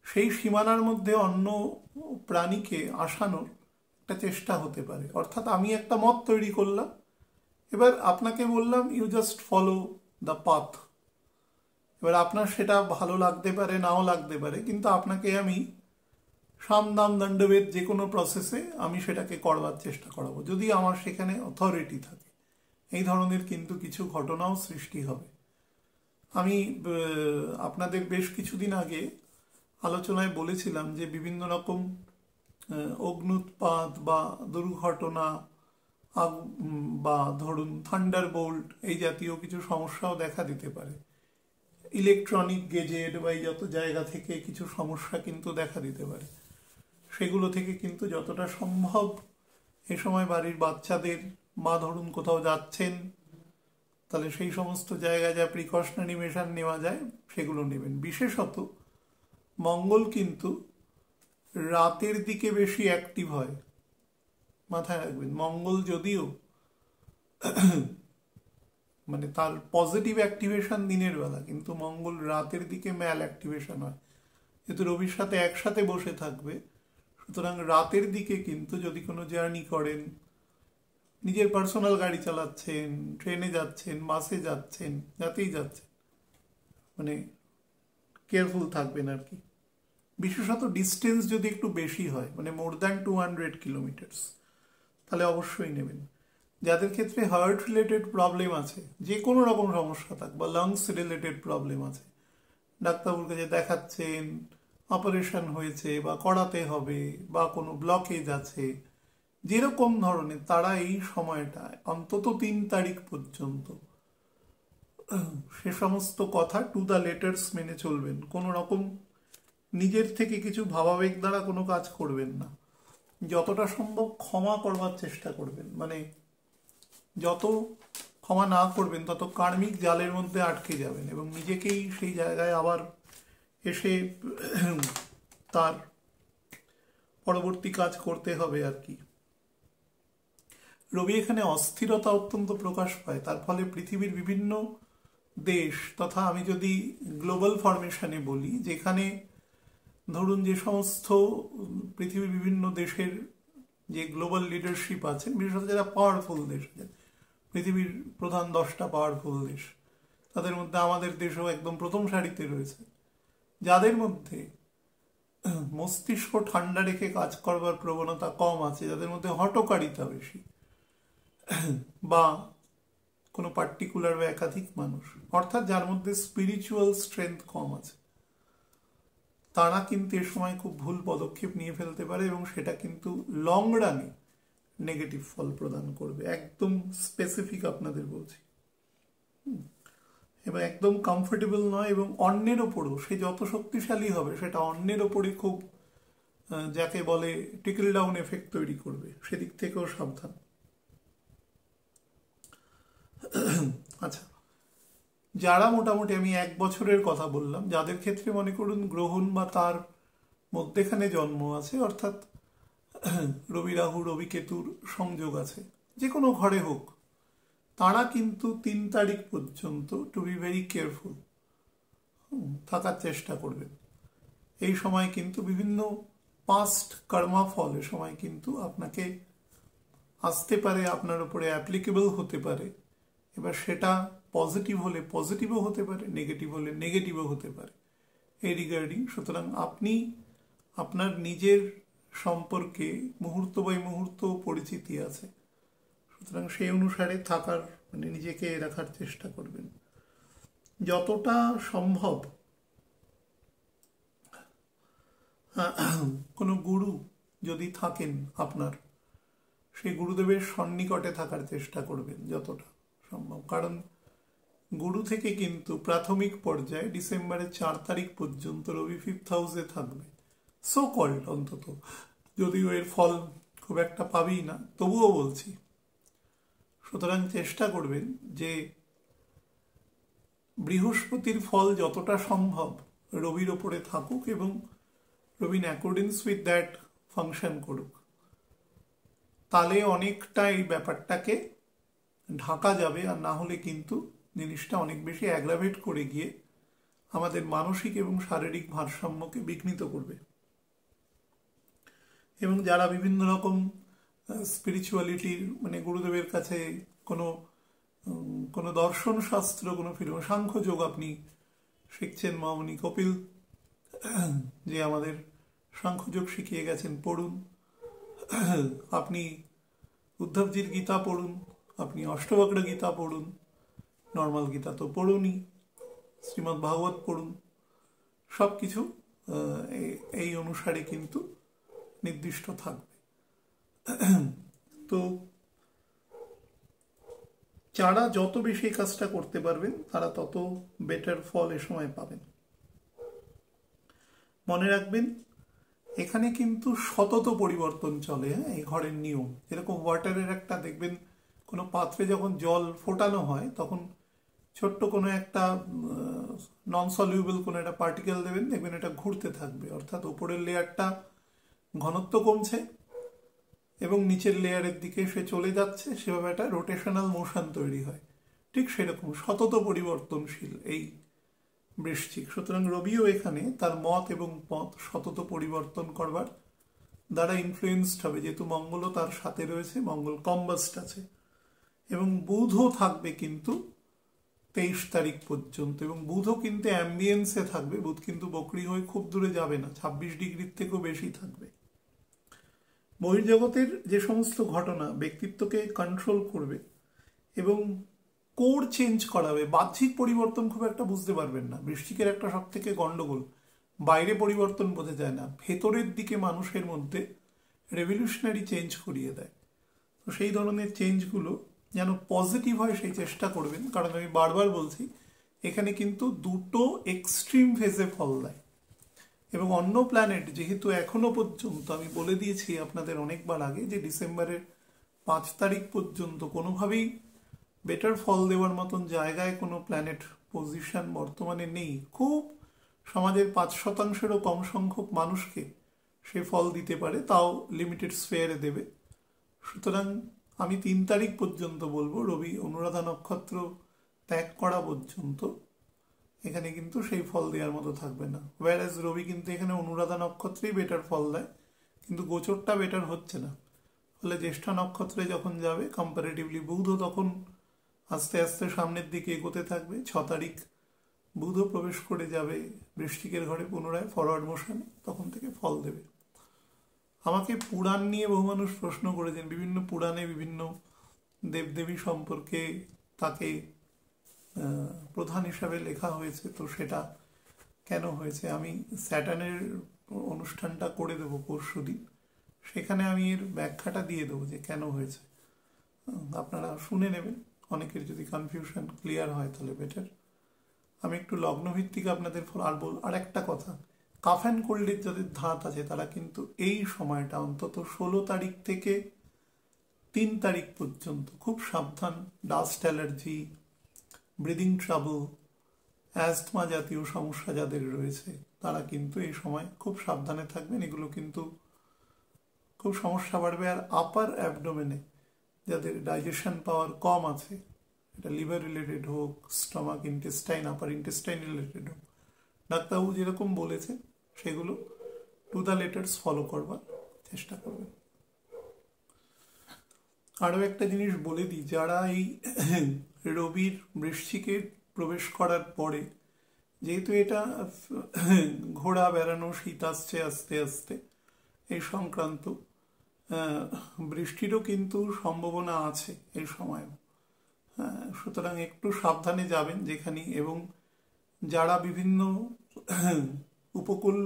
সেই সীমানার মধ্যে অন্য প্রাণীকে আসানোর একটা চেষ্টা হতে পারে। অর্থাৎ আমি একটা মত তৈরি করলাম, এবার আপনাকে বললাম you just follow the path, এবার আপনার সেটা ভালো লাগতে পারে, নাও লাগতে পারে, কিন্তু আপনাকে আমি সাম দাম দণ্ডভেদ যে কোনো প্রসেসে আমি সেটাকে করবার চেষ্টা করাবো, যদি আমার সেখানে অথরিটি থাকে। এই ধরনের কিন্তু কিছু ঘটনাও সৃষ্টি হবে। আমি আপনাদের বেশ কিছুদিন আগে আলোচনায় বলেছিলাম যে বিভিন্ন রকম অগ্নুৎপাত বা দুর্ঘটনা বা ধরুন থান্ডারবোল্ট এই জাতীয় কিছু সমস্যাও দেখা দিতে পারে। ইলেকট্রনিক গেজেট বা এই যত জায়গা থেকে কিছু সমস্যা কিন্তু দেখা দিতে পারে। সেগুলো থেকে কিন্তু যতটা সম্ভব এ সময় বাড়ির বাচ্চাদের, বা ধরুন কোথাও যাচ্ছেন তাহলে সেই সমস্ত জায়গায় যা প্রিকশনারি মেজার নেওয়া যায় সেগুলো নেবেন। বিশেষত মঙ্গল কিন্তু রাতের দিকে বেশি অ্যাক্টিভ হয়, মাথায় রাখবেন। মঙ্গল যদিও মানে তার পজিটিভ অ্যাক্টিভেশন দিনের বেলা, কিন্তু মঙ্গল রাতের দিকে ম্যাল অ্যাক্টিভেশন হয়, যেহেতু রবির সাথে একসাথে বসে থাকবে। সুতরাং রাতের দিকে কিন্তু যদি কোনো জার্নি করেন, নিজের পার্সোনাল গাড়ি চালাচ্ছেন, ট্রেনে যাচ্ছেন, বাসে যাচ্ছেন, যাতেই যাচ্ছেন, মানে কেয়ারফুল থাকবেন আর কি। বিশেষত ডিস্টেন্স যদি একটু বেশি হয়, মানে মোর দ্যান 200 কিলোমিটার্স, তাহলে অবশ্যই নেবেন। যাদের ক্ষেত্রে হার্ট রিলেটেড প্রবলেম আছে, যে কোনো রকম সমস্যা থাক, বা লাংস রিলেটেড প্রবলেম আছে, ডাক্তারবাবুর কাছে দেখাচ্ছেন, অপারেশন হয়েছে বা করাতে হবে, বা কোনো ব্লকেজ আছে, যেরকম ধরনের, তারা এই সময়টায় অন্তত 3 তারিখ পর্যন্ত সে সমস্ত কথা টু দ্য লেটার্স মেনে চলবেন। কোনো রকম নিজের থেকে কিছু ভাবাবেগ দ্বারা কোনো কাজ করবেন না। যতটা সম্ভব ক্ষমা করবার চেষ্টা করবেন, মানে যত ক্ষমা না করবেন তত কার্মিক জালের মধ্যে আটকে যাবেন এবং নিজেকেই সেই জায়গায় আবার এসে তার পরবর্তী কাজ করতে হবে আর কি। রবি এখানে অস্থিরতা অত্যন্ত প্রকাশ পায়, তার ফলে পৃথিবীর বিভিন্ন দেশ, তথা আমি যদি গ্লোবাল ফরমেশনে বলি, যেখানে ধরুন যে সমস্ত পৃথিবীর বিভিন্ন দেশের যে গ্লোবাল লিডারশিপ আছেন, বিশেষত যারা পাওয়ারফুল দেশ আছেন, পৃথিবীর প্রধান 10টা পাওয়ারফুল দেশ, তাদের মধ্যে আমাদের দেশও একদম প্রথম সারিতে রয়েছে। যাদের মধ্যে মস্তিষ্ক ঠান্ডা রেখে কাজ করবার প্রবণতা কম আছে, যাদের মধ্যে হঠকারিতা বেশি, বা কোনো পার্টিকুলার বা একাধিক মানুষ, অর্থাৎ যার মধ্যে স্পিরিচুয়াল স্ট্রেংথ কম আছে, তারা কিন্তু এ সময় খুব ভুল পদক্ষেপ নিয়ে ফেলতে পারে এবং সেটা কিন্তু লং রানে নেগেটিভ ফল প্রদান করবে। একদম স্পেসিফিক আপনাদের বলছি, এবং একদম কমফোর্টেবল নয়। এবং অন্যের ওপরও সে যত শক্তিশালী হবে, সেটা অন্যের ওপরে খুব যাকে বলে টিকল ডাউন এফেক্ট তৈরি করবে, সেদিক থেকেও সাবধান। আচ্ছা, যারা মোটামুটি, আমি 1 বছরের কথা বললাম, যাদের ক্ষেত্রে মনে করুন গ্রহণ বা তার মধ্যেখানে জন্ম আছে, অর্থাৎ রবি রাহু রবি কেতুর সংযোগ আছে, যে কোনো ঘরে হোক, তারা কিন্তু 3 তারিখ পর্যন্ত টু বি ভেরি কেয়ারফুল থাকার চেষ্টা করবেন। এই সময় কিন্তু বিভিন্ন পাস্ট কর্মা ফল এ সময় কিন্তু আপনাকে আসতে পারে, আপনার উপরে অ্যাপ্লিকেবল হতে পারে। এবার সেটা পজিটিভ হলে পজিটিভও হতে পারে, নেগেটিভ হলে নেগেটিভও হতে পারে এই রিগার্ডিং। সুতরাং আপনি আপনার নিজের সম্পর্কে মুহূর্ত বাই মুহূর্ত পরিচিতি আছে, সুতরাং সেই অনুসারে থাকার, মানে নিজেকে রাখার চেষ্টা করবেন যতটা সম্ভব। কোনো গুরু যদি থাকেন আপনার, সেই গুরুদেবের সন্নিকটে থাকার চেষ্টা করবেন যতটা সম্ভব, কারণ গুরু থেকে কিন্তু প্রাথমিক পর্যায়ে ডিসেম্বরের 4 তারিখ পর্যন্ত রবি 5th হাউসে থাকবে, সো কল্ড অন্তত, যদিও এর ফল খুব একটা পাবেই না, তবুও বলছি। সুতরাং চেষ্টা করবেন যে বৃহস্পতির ফল যতটা সম্ভব রবির ওপরে থাকুক এবং Rabi in accordance with that function করুক, তাহলে অনেকটা এই ব্যাপারটাকে ঢাকা যাবে। আর না হলে কিন্তু জিনিসটা অনেক বেশি অ্যাগ্রাভেট করে গিয়ে আমাদের মানসিক এবং শারীরিক ভারসাম্যকে বিঘ্নিত করবে। এবং যারা বিভিন্ন রকম স্পিরিচুয়ালিটির, মানে গুরুদেবের কাছে কোনো দর্শন শাস্ত্র, কোনো ফিল্ম, সাংখ্যযোগ আপনি শিখছেন মামনি কপিল, যে আমাদের সাংখ্যযোগ শিখিয়ে গেছেন, পড়ুন। আপনি উদ্ধবজির গীতা পড়ুন, আপনি অষ্টবক্র গীতা পড়ুন, নর্মাল গীতা তো পড়ুনই, শ্রীমদ্ ভাগবত পড়ুন। সব কিছু এই অনুসারে কিন্তু নির্দিষ্ট থাকবে। তো যারা যত বেশি এই কাজটা করতে পারবেন তারা তত বেটার ফল এ সময় পাবেন। মনে রাখবেন, এখানে কিন্তু সতত পরিবর্তন চলে। এই ঘরের নিয়ম যেরকম ওয়াটারের একটা দেখবেন, কোনো পাত্রে যখন জল ফোটানো হয় তখন ছোট্ট কোনো একটা নন সলিউবল কোনো একটা পার্টিকেল দেবেন, দেখবেন এটা ঘুরতে থাকবে, অর্থাৎ উপরের লেয়ারটা ঘনত্ব কমছে এবং নিচের লেয়ারের দিকে সে চলে যাচ্ছে, সেভাবে একটা রোটেশনাল মোশন তৈরি হয়। ঠিক সেরকম সতত পরিবর্তনশীল এই বৃশ্চিক। সুতরাং রবিও এখানে তার মত এবং পথ সতত পরিবর্তন করবার দ্বারা ইনফ্লুয়েন্সড হবে, যেহেতু মঙ্গলও তার সাথে রয়েছে, মঙ্গল কম্বাস্ট আছে। এবং বুধও থাকবে কিন্তু 23 তারিখ পর্যন্ত, এবং বুধও কিন্তু অ্যাম্বিয়েন্সে থাকবে। বুধ কিন্তু বকরি হয়ে খুব দূরে যাবে না, 26 ডিগ্রির থেকেও বেশি থাকবে। বহির্জগতের যে সমস্ত ঘটনা ব্যক্তিত্বকে কন্ট্রোল করবে এবং কোর চেঞ্জ করাবে। বাহ্যিক পরিবর্তন খুব একটা বুঝতে পারবেন না। বৃশ্চিকের একটা সব থেকে গন্ডগোল, বাইরে পরিবর্তন বোঝা যায় না, ভেতরের দিকে মানুষের মধ্যে রেভলিউশনারি চেঞ্জ করিয়ে দেয়। তো সেই ধরনের চেঞ্জগুলো যেন পজিটিভ হয় সেই চেষ্টা করবেন, কারণ আমি বারবার বলছি এখানে কিন্তু দুটো এক্সট্রিম ফেজে ফল দেয়। এবং অন্য প্ল্যানেট যেহেতু এখনো পর্যন্ত, আমি বলে দিয়েছি আপনাদের অনেকবার আগে, যে ডিসেম্বরের 5 তারিখ পর্যন্ত কোনোভাবেই বেটার ফল দেওয়ার মতন জায়গায় কোনো প্ল্যানেট পজিশন বর্তমানে নেই। খুব সমাজের 5%-এরও কম সংখ্যক মানুষকে সে ফল দিতে পারে, তাও লিমিটেড স্ফেয়ারে দেবে। সুতরাং আমি 3 তারিখ পর্যন্ত বলবো, রবি অনুরাধা নক্ষত্র ত্যাগ করা পর্যন্ত এখানে কিন্তু সেই ফল দেওয়ার মতো থাকবে না। ওয়ারাজ রবি কিন্তু এখানে অনুরাধা নক্ষত্রেই বেটার ফল দেয়, কিন্তু গোচরটা বেটার হচ্ছে না। ফলে জ্যেষ্ঠা নক্ষত্রে যখন যাবে কম্পারেটিভলি বুধও তখন আস্তে আস্তে সামনের দিকে এগোতে থাকবে। 6 তারিখ বুধও প্রবেশ করে যাবে বৃশ্চিকের ঘরে পুনরায় ফরওয়ার্ড মোশনে, তখন থেকে ফল দেবে। আমাকে পুরাণ নিয়ে বহু মানুষ প্রশ্ন করেছেন, বিভিন্ন পুরাণে বিভিন্ন দেবদেবী সম্পর্কে তাকে প্রধান হিসাবে লেখা হয়েছে, তো সেটা কেন হয়েছে আমি স্যাটার্নের অনুষ্ঠানটা করে দেবো পরশুদিন, সেখানে আমি এর ব্যাখ্যাটা দিয়ে দেবো যে কেন হয়েছে। আপনারা শুনে নেবেন, অনেকের যদি কনফিউশন ক্লিয়ার হয় তাহলে বেটার। আমি একটু লগ্নভিত্তিক আপনাদের আর একটা কথা, কাফ অ্যান্ড কোল্ডের যাদের ধাত আছে তারা কিন্তু এই সময়টা অন্তত 16 তারিখ থেকে 3 তারিখ পর্যন্ত খুব সাবধান। Dust allergy, breathing trouble, asthma জাতীয় সমস্যা যাদের রয়েছে তারা কিন্তু এই সময় খুব সাবধানে থাকবেন। এগুলো কিন্তু খুব সমস্যা বাড়বে। আর আপার অ্যাবডোমেনে যাদের ডাইজেশন পাওয়ার কম আছে, এটা লিভার রিলেটেড হোক, স্টমাক, ইন্টেস্টাইন, আপার ইন্টেস্টাইন রিলেটেড হোক, ডাক্তারবাবু যেরকম বলেছে সেগুলো টু দ্য লেটার্স ফলো করবার চেষ্টা করবেন। আরও একটা জিনিস বলে দিই, যারা এই রবির বৃশ্চিকে প্রবেশ করার পরে, যেহেতু এটা ঘোড়া বেড়ানো, শীত আসছে আস্তে আস্তে, এই সংক্রান্ত বৃষ্টিরও কিন্তু সম্ভাবনা আছে এই সময়। সুতরাং একটু সাবধানে যাবেন যেখানে, এবং যারা বিভিন্ন উপকূল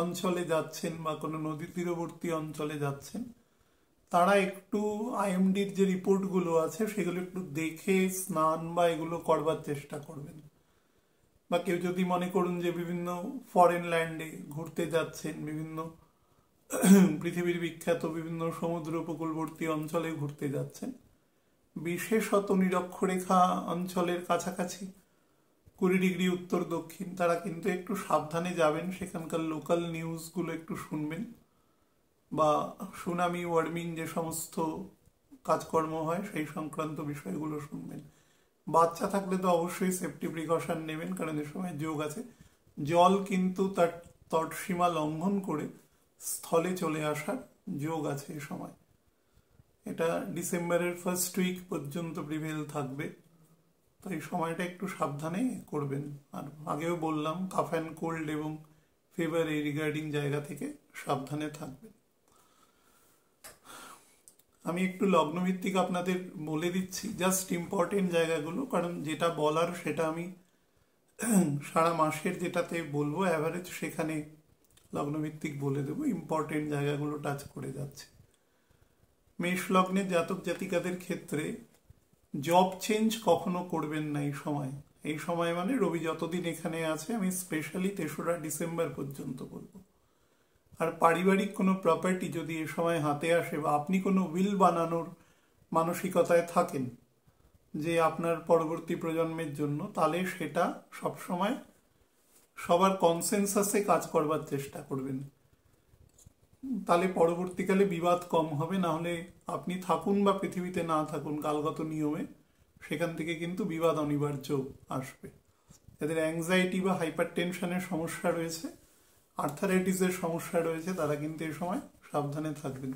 অঞ্চলে যাচ্ছেন বা কোনো নদী তীরবর্তী অঞ্চলে যাচ্ছেন, তারা একটু আইএমডির যে রিপোর্টগুলো আছে সেগুলো একটু দেখে স্নান বা এগুলো করবার চেষ্টা করবেন। বা কেউ যদি মনে করুন যে বিভিন্ন ফরেন ল্যান্ডে ঘুরতে যাচ্ছেন, বিভিন্ন পৃথিবীর বিখ্যাত বিভিন্ন সমুদ্র উপকূলবর্তী অঞ্চলে ঘুরতে যাচ্ছেন, বিশেষত নিরক্ষরেখা অঞ্চলের কাছাকাছি 20 ডিগ্রি উত্তর দক্ষিণ, তারা কিন্তু একটু সাবধানে যাবেন। সেখানকার লোকাল নিউজগুলো একটু শুনবেন, বা সুনামি ওয়ার্মিং যে সমস্ত কাজকর্ম হয় সেই সংক্রান্ত বিষয়গুলো শুনবেন। বাচ্চা থাকলে তো অবশ্যই সেফটি প্রিকশন নেবেন, কারণ এ সময় যোগ আছে। জল কিন্তু তার তটসীমা লঙ্ঘন করে স্থলে চলে আসার যোগ আছে এ সময়। এটা ডিসেম্বরের ফার্স্ট উইক পর্যন্ত প্রিভেল থাকবে। তো এই সময়টা একটু সাবধানে করবেন। আর আগেও বললাম কাফ অ্যান্ড কোল্ড এবং ফিভার এই রিগার্ডিং জায়গা থেকে সাবধানে থাকবেন। আমি একটু লগ্নভিত্তিক আপনাদের বলে দিচ্ছি, জাস্ট ইম্পর্টেন্ট জায়গাগুলো, কারণ যেটা বলার সেটা আমি সারা মাসের যেটাতে বলবো অ্যাভারেজ সেখানে লগ্নভিত্তিক বলে দেবো, ইম্পর্টেন্ট জায়গাগুলো টাচ করে যাচ্ছে। মেষ লগ্নের জাতক জাতিকাদের ক্ষেত্রে জব চেঞ্জ কখনো করবেন না এই সময়। এই সময় মানে রবি যতদিন এখানে আছে, আমি স্পেশালি 3রা ডিসেম্বর পর্যন্ত বলবো। আর পারিবারিক কোনো প্রপার্টি যদি এ সময় হাতে আসে বা আপনি কোনো উইল বানানোর মানসিকতায় থাকেন যে আপনার পরবর্তী প্রজন্মের জন্য, তাহলে সেটা সবসময় সবার কনসেনসাসে কাজ করবার চেষ্টা করবেন। তাহলে পরবর্তীকালে বিবাদ কম হবে। না হলে আপনি থাকুন বা পৃথিবীতে না থাকুন কালগত নিয়মে, সেখান থেকে কিন্তু বিবাদ অনিবার্য আসবে। যাদের অ্যাংজাইটি বা হাইপার টেনশনের সমস্যা রয়েছে, আর্থারাইটিসের সমস্যা রয়েছে, তারা কিন্তু এই সময় সাবধানে থাকবেন।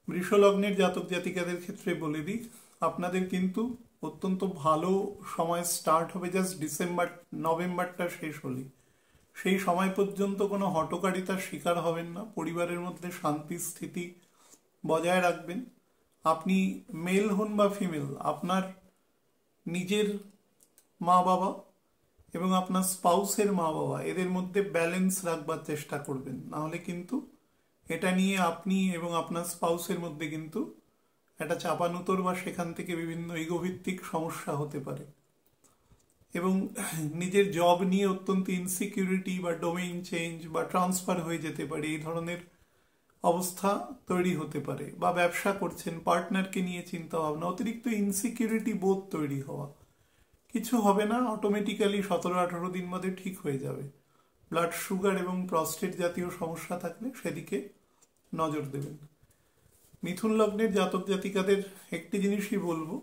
বৃষ লগ্নের জাতক জাতিকাদের ক্ষেত্রে বলে দিই, আপনাদের কিন্তু অত্যন্ত ভালো সময় স্টার্ট হবে জাস্ট নভেম্বরটা শেষ হলে। সেই সময় পর্যন্ত কোনো হঠকারিতার শিকার হবেন না, পরিবারের মধ্যে শান্তি স্থিতি বজায় রাখবেন। আপনি মেল হন বা ফিমেল, আপনার নিজের মা বাবা এবং আপনার স্পাউসের মা বাবা, এদের মধ্যে ব্যালেন্স রাখবার চেষ্টা করবেন। নাহলে কিন্তু এটা নিয়ে আপনি এবং আপনার স্পাউসের মধ্যে কিন্তু একটা চাপানুতর বা সেখান থেকে বিভিন্ন ইগোভিত্তিক সমস্যা হতে পারে। এবং নিজের জব নিয়ে অত্যন্ত ইনসিকিউরিটি বা ডোমেইন চেঞ্জ বা ট্রান্সফার হয়ে যেতে পারে, এই ধরনের অবস্থা তৈরি হতে পারে। বা ব্যবসা করছেন, পার্টনারকে নিয়ে চিন্তা ভাবনা, অতিরিক্ত ইনসিকিউরিটি বোধ তৈরি হওয়া। কিছু হবে না, অটোমেটিক্যালি 17-18 দিন বাদে ঠিক হয়ে যাবে। ব্লাড সুগার এবং প্রস্টেট জাতীয় সমস্যা থাকলে সেদিকে নজর দেবেন। মিথুন লগ্নের জাতক জাতিকাদের একটি জিনিসই বলবো,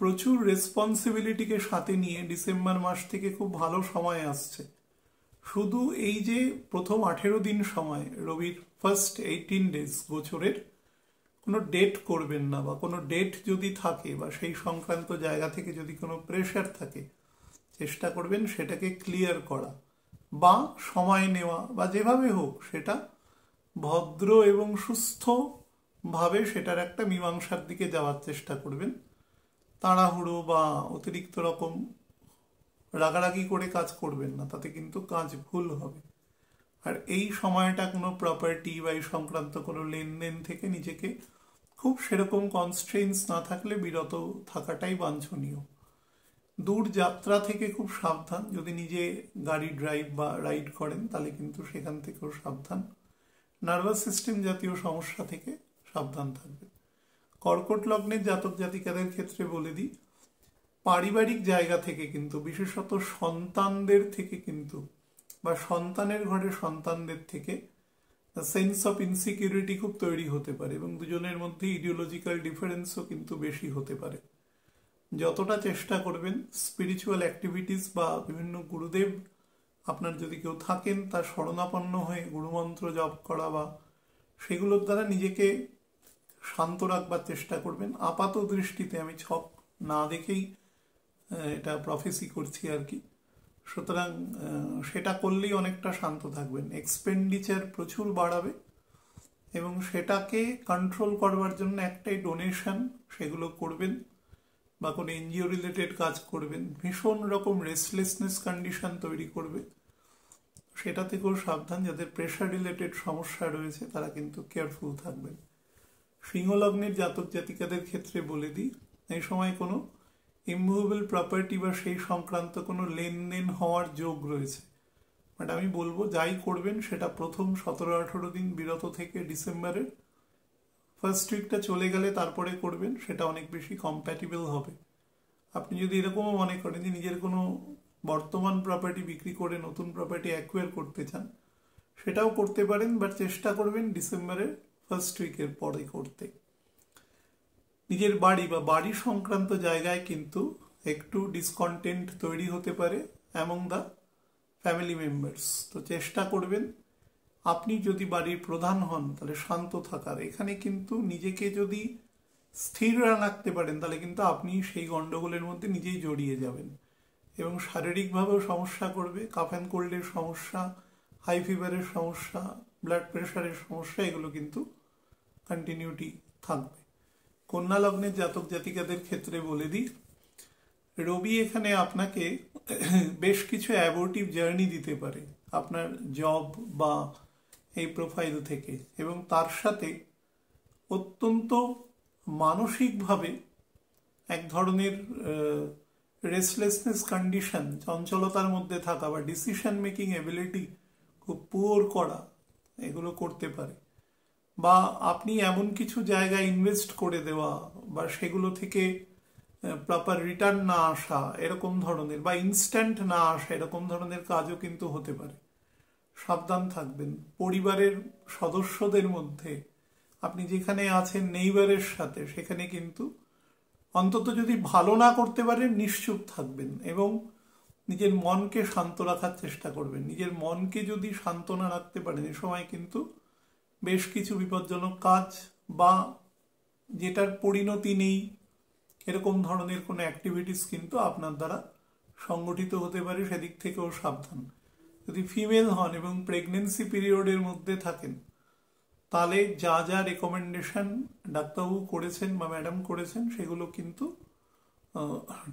প্রচুর রেসপন্সিবিলিটিকে সাথে নিয়ে ডিসেম্বর মাস থেকে খুব ভালো সময় আসছে। শুধু এই যে প্রথম 18 দিন সময়, রবির ফার্স্ট 18 ডেজ গোচরের, কোনো ডেট করবেন না, বা কোনো ডেট যদি থাকে বা সেই সংক্রান্ত জায়গা থেকে যদি কোনো প্রেশার থাকে, চেষ্টা করবেন সেটাকে ক্লিয়ার করা বা সময় নেওয়া বা যেভাবে হোক সেটা ভদ্র এবং সুস্থভাবে সেটার একটা মীমাংসার দিকে যাওয়ার চেষ্টা করবেন। তাড়াহুড়ো বা অতিরিক্ত রকম রাগারাগি করে কাজ করবেন না, তাতে কিন্তু কাজ ভুল হবে। আর এই সময়টা কোনো প্রপার্টি বা এই সংক্রান্ত কোনো লেনদেন থেকে নিজেকে খুব সেরকম কনস্ট্রেন্স না থাকলে বিরত থাকাটাই বাঞ্ছনীয়। দূর যাত্রা থেকে খুব সাবধান। যদি নিজে গাড়ি ড্রাইভ বা রাইড করেন তাহলে কিন্তু সেখান থেকেও সাবধান। নার্ভাস সিস্টেম জাতীয় সমস্যা থেকে সাবধান থাকবেন। কর্কট লগ্নের জাতক জাতিকাদের ক্ষেত্রে বলে দিই, পারিবারিক জায়গা থেকে কিন্তু বিশেষত সন্তানদের থেকে কিন্তু বা সন্তানের ঘরে সন্তানদের থেকে সেন্স অফ ইনসিকিউরিটি খুব তৈরি হতে পারে এবং দুজনের মধ্যে ইডিওলজিক্যাল ডিফারেন্সও কিন্তু বেশি হতে পারে। যতটা চেষ্টা করবেন স্পিরিচুয়াল অ্যাক্টিভিটিস বা বিভিন্ন গুরুদেব আপনার যদি কেউ থাকেন তার শরণাপন্ন হয়ে গুরুমন্ত্র জপ করা বা সেগুলোর দ্বারা নিজেকে শান্ত রাখবার চেষ্টা করবেন। আপাত দৃষ্টিতে আমি ছক না দেখেই এটা প্রফেসি করছি আর কি, সুতরাং সেটা করলেই অনেকটা শান্ত থাকবেন। এক্সপেন্ডিচার প্রচুর বাড়াবে এবং সেটাকে কন্ট্রোল করবার জন্য একটাই ডোনেশন, সেগুলো করবেন বা কোনো এনজিও রিলেটেড কাজ করবেন। ভীষণ রকম রেস্টলেসনেস কন্ডিশন তৈরি করবে, সেটা থেকেও সাবধান। যাদের প্রেশার রিলেটেড সমস্যা রয়েছে তারা কিন্তু কেয়ারফুল থাকবেন। সিংহ লগ্নের জাতক জাতিকাদের ক্ষেত্রে বলে দিই, এই সময় কোনো ইমুভেবল প্রপার্টি বা সেই সংক্রান্ত কোনো লেনদেন হওয়ার যোগ রয়েছে। বাট আমি বলবো যাই করবেন সেটা প্রথম 17-18 দিন বিরত থেকে ডিসেম্বরের ফার্স্ট উইকটা চলে গেলে তারপরে করবেন, সেটা অনেক বেশি কম্প্যাটিবল হবে। আপনি যদি এরকমও মনে করেন যে নিজের কোনো বর্তমান প্রপার্টি বিক্রি করে নতুন প্রপার্টি অ্যাকুয়ার করতে চান, সেটাও করতে পারেন, বাট চেষ্টা করবেন ডিসেম্বরের ফার্স্ট উইকের পরে করতে। নিজের বাড়ি বা বাড়ি সংক্রান্ত জায়গায় কিন্তু একটু ডিসকন্টেন্ট তৈরি হতে পারে অ্যামং দ্য ফ্যামিলি মেম্বার্স। তো চেষ্টা করবেন আপনি যদি বাড়ির প্রধান হন তাহলে শান্ত থাকার। এখানে কিন্তু নিজেকে যদি স্থির রাখতে পারেন, তাহলে কিন্তু আপনি সেই গন্ডগোলের মধ্যে নিজেই জড়িয়ে যাবেন এবং শারীরিকভাবেও সমস্যা করবে। কাফ অ্যান্ড কোল্ডের সমস্যা, হাই ফিভারের সমস্যা, ব্লাড প্রেশারের সমস্যা, এগুলো কিন্তু কন্টিনিউটি থাকবে। কন্যা লগ্নের জাতক জাতিকাদের ক্ষেত্রে বলে দিই, রবি এখানে আপনাকে বেশ কিছু অ্যাবর্টিভ জার্নি দিতে পারে আপনার জব বা এই প্রোফাইল থেকে, এবং তার সাথে অত্যন্ত মানসিকভাবে এক ধরনের রেস্টলেসনেস কন্ডিশন, চঞ্চলতার মধ্যে থাকা বা ডিসিশন মেকিং এবিলিটি খুব পুয়ার করা, এগুলো করতে পারে। বা আপনি এমন কিছু জায়গায় ইনভেস্ট করে দেওয়া বা সেগুলো থেকে প্রপার রিটার্ন না আসা, এরকম ধরনের, বা ইনস্ট্যান্ট না আসা, এরকম ধরনের কাজও কিন্তু হতে পারে। সাবধান থাকবেন। পরিবারের সদস্যদের মধ্যে আপনি যেখানে আছেন নেইবারের সাথে, সেখানে কিন্তু অন্তত যদি ভালো না করতে পারেন নিশ্চুপ থাকবেন এবং নিজের মনকে শান্ত রাখার চেষ্টা করবেন। নিজের মনকে যদি শান্ত না রাখতে পারেন, এ সময় কিন্তু বেশ কিছু বিপজ্জনক কাজ বা যেটার পরিণতি নেই এরকম ধরনের কোনো অ্যাক্টিভিটিস কিন্তু আপনার দ্বারা সংগঠিত হতে পারে, সেদিক থেকেও সাবধান। যদি ফিমেল হন এবং প্রেগনেন্সি পিরিয়ডের মধ্যে থাকেন, তাহলে যা যা রেকমেন্ডেশন ডাক্তারবাবু করেছেন বা ম্যাডাম করেছেন সেগুলো কিন্তু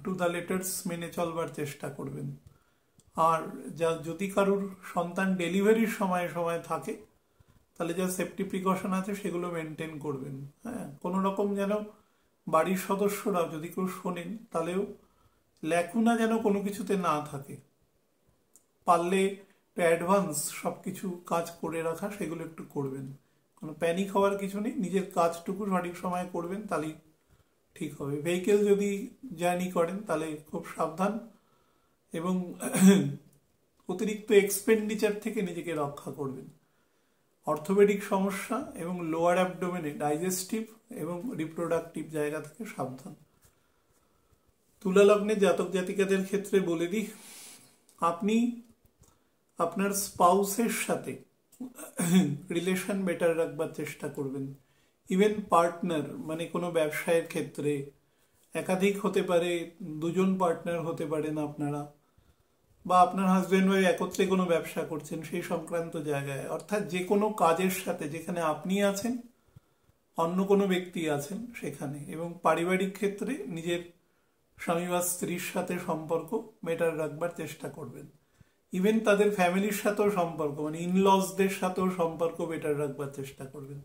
টু দ্য লেটার্স মেনে চলবার চেষ্টা করবেন। আর যা যদি কারুর সন্তান ডেলিভারির সময় সময় থাকে, তাহলে যা সেফটি প্রিকশন আছে সেগুলো মেনটেন করবেন। হ্যাঁ, কোনো রকম যেন বাড়ির সদস্যরা যদি কেউ শোনেন, তাহলেও ল্যাকুনা যেন কোনো কিছুতে না থাকে। পারলে অ্যাডভান্স সব কিছু কাজ করে রাখা, সেগুলো একটু করবেন। কোনো প্যানিক হওয়ার কিছু নেই, নিজের কাজটুকু সঠিক সময় করবেন, তাহলেই ঠিক হবে। ভেহিকেল যদি জার্নি করেন তাহলে খুব সাবধান এবং অতিরিক্ত এক্সপেন্ডিচার থেকে নিজেকে রক্ষা করবেন। অর্থোপেডিক সমস্যা এবং লোয়ার অ্যাবডোমেনে ডাইজেস্টিভ এবং রিপ্রোডাক্টিভ জায়গা থেকে সাবধান। তুলা লগ্নের জাতক জাতিকাদের ক্ষেত্রে বলে দিই, আপনি আপনার স্পাউসের সাথে রিলেশন বেটার রাখবার চেষ্টা করবেন। ইভেন পার্টনার, মানে কোনো ব্যবসায়ের ক্ষেত্রে একাধিক হতে পারে, দুজন পার্টনার হতে পারেন আপনারা, বা আপনার হাজব্যান্ড ওয়াইফ একত্রে কোনো ব্যবসা করছেন, সেই সংক্রান্ত জায়গায়, অর্থাৎ যে কোনো কাজের সাথে যেখানে আপনি আছেন অন্য কোনো ব্যক্তি আছেন সেখানে, এবং পারিবারিক ক্ষেত্রে নিজের স্বামী বা স্ত্রীর সাথে সম্পর্ক বেটার রাখবার চেষ্টা করবেন। ইভেন তাদের ফ্যামিলির সাথেও সম্পর্ক, মানে ইনলসদের সাথেও সম্পর্ক বেটার রাখবার চেষ্টা করবেন।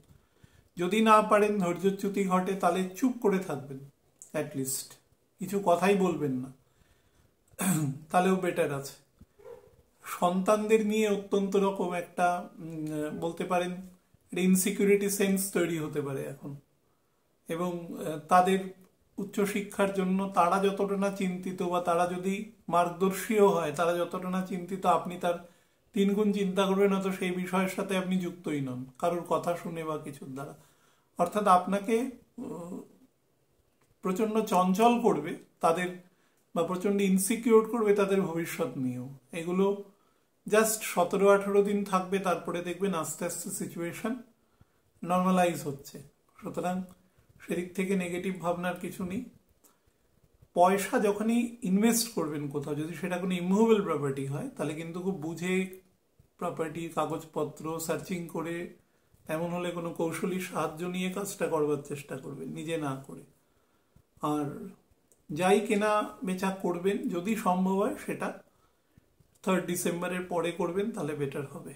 যদি না পারেন, ধৈর্যচ্যুতি ঘটে, তাহলে চুপ করে থাকবেন, অ্যাটলিস্ট কিছু কথাই বলবেন না, তাহলেও বেটার আছে। সন্তানদের নিয়ে অত্যন্ত রকম একটা বলতে পারেন ইনসিকিউরিটি সেন্স তৈরি হতে পারে এখন, এবং তাদের উচ্চশিক্ষার জন্য তারা যতটা না চিন্তিত, বা তারা যদি মার্গদর্শীও হয়, তারা যতটা না চিন্তিত, আপনি তার 3 গুণ চিন্তা করবেন, হয়তো সেই বিষয়ের সাথে আপনি যুক্তই নন কারোর কথা শুনে বা কিছুর দ্বারা। অর্থাৎ আপনাকে প্রচন্ড চঞ্চল করবে তাদের, বা প্রচন্ড ইনসিকিউর করবে তাদের ভবিষ্যৎ নিয়েও। এগুলো জাস্ট 17-18 দিন থাকবে, তারপরে দেখবেন আস্তে আস্তে সিচুয়েশন নর্মালাইজ হচ্ছে। সুতরাং সেদিক থেকে নেগেটিভ ভাবনার কিছু নেই। পয়সা যখনই ইনভেস্ট করবেন কোথাও, যদি সেটা কোনো ইমুভেবল প্রপার্টি হয়, তাহলে কিন্তু খুব বুঝে প্রপার্টি কাগজপত্র সার্চিং করে, এমন হলে কোনো কৌশলী সাহায্য নিয়ে কাজটা করবার চেষ্টা করবেন, নিজে না করে। আর যাই কেনা বেচা করবেন, যদি সম্ভব হয় সেটা 3 ডিসেম্বরের পরে করবেন, তাহলে বেটার হবে।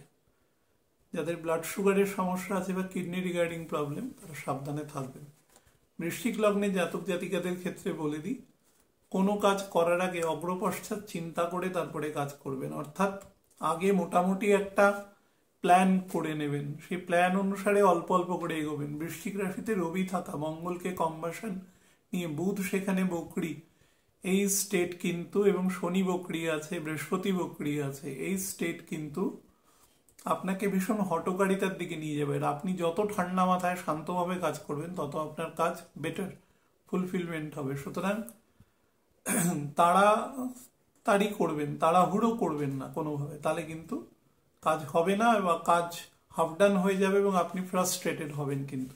যাদের ব্লাড সুগারের সমস্যা আছে বা কিডনি রিগার্ডিং প্রবলেম, তারা সাবধানে থাকবেন। বৃশ্চিক লগ্নে জাতক জাতিকাদের ক্ষেত্রে বলে দিই, কোনো কাজ করার আগে অগ্রপশ্চাৎ চিন্তা করে তারপরে কাজ করবেন। অর্থাৎ আগে মোটামুটি একটা প্ল্যান করে নেবেন, সেই প্ল্যান অনুসারে অল্প অল্প করে এগোবেন। বৃশ্চিক রাশিতে রবি থাকা, মঙ্গলকে কম্বাসন নিয়ে, বুধ সেখানে বকরি, এই স্টেট কিন্তু, এবং শনি বকরি আছে, বৃহস্পতি বকরি আছে, এই স্টেট কিন্তু আপনাকে ভীষণ হটকারিতার দিকে নিয়ে যাবে। আর আপনি যত ঠান্ডা মাথায় শান্তভাবে কাজ করবেন, তত আপনার কাজ বেটার ফুলফিলমেন্ট হবে। সুতরাং তাড়াতাড়ি করবেন, তাড়াহুড়ো করবেন না কোনোভাবে, তাহলে কিন্তু কাজ হবে না, বা কাজ হাফ ডান হয়ে যাবে এবং আপনি ফ্রাস্ট্রেটেড হবেন কিন্তু।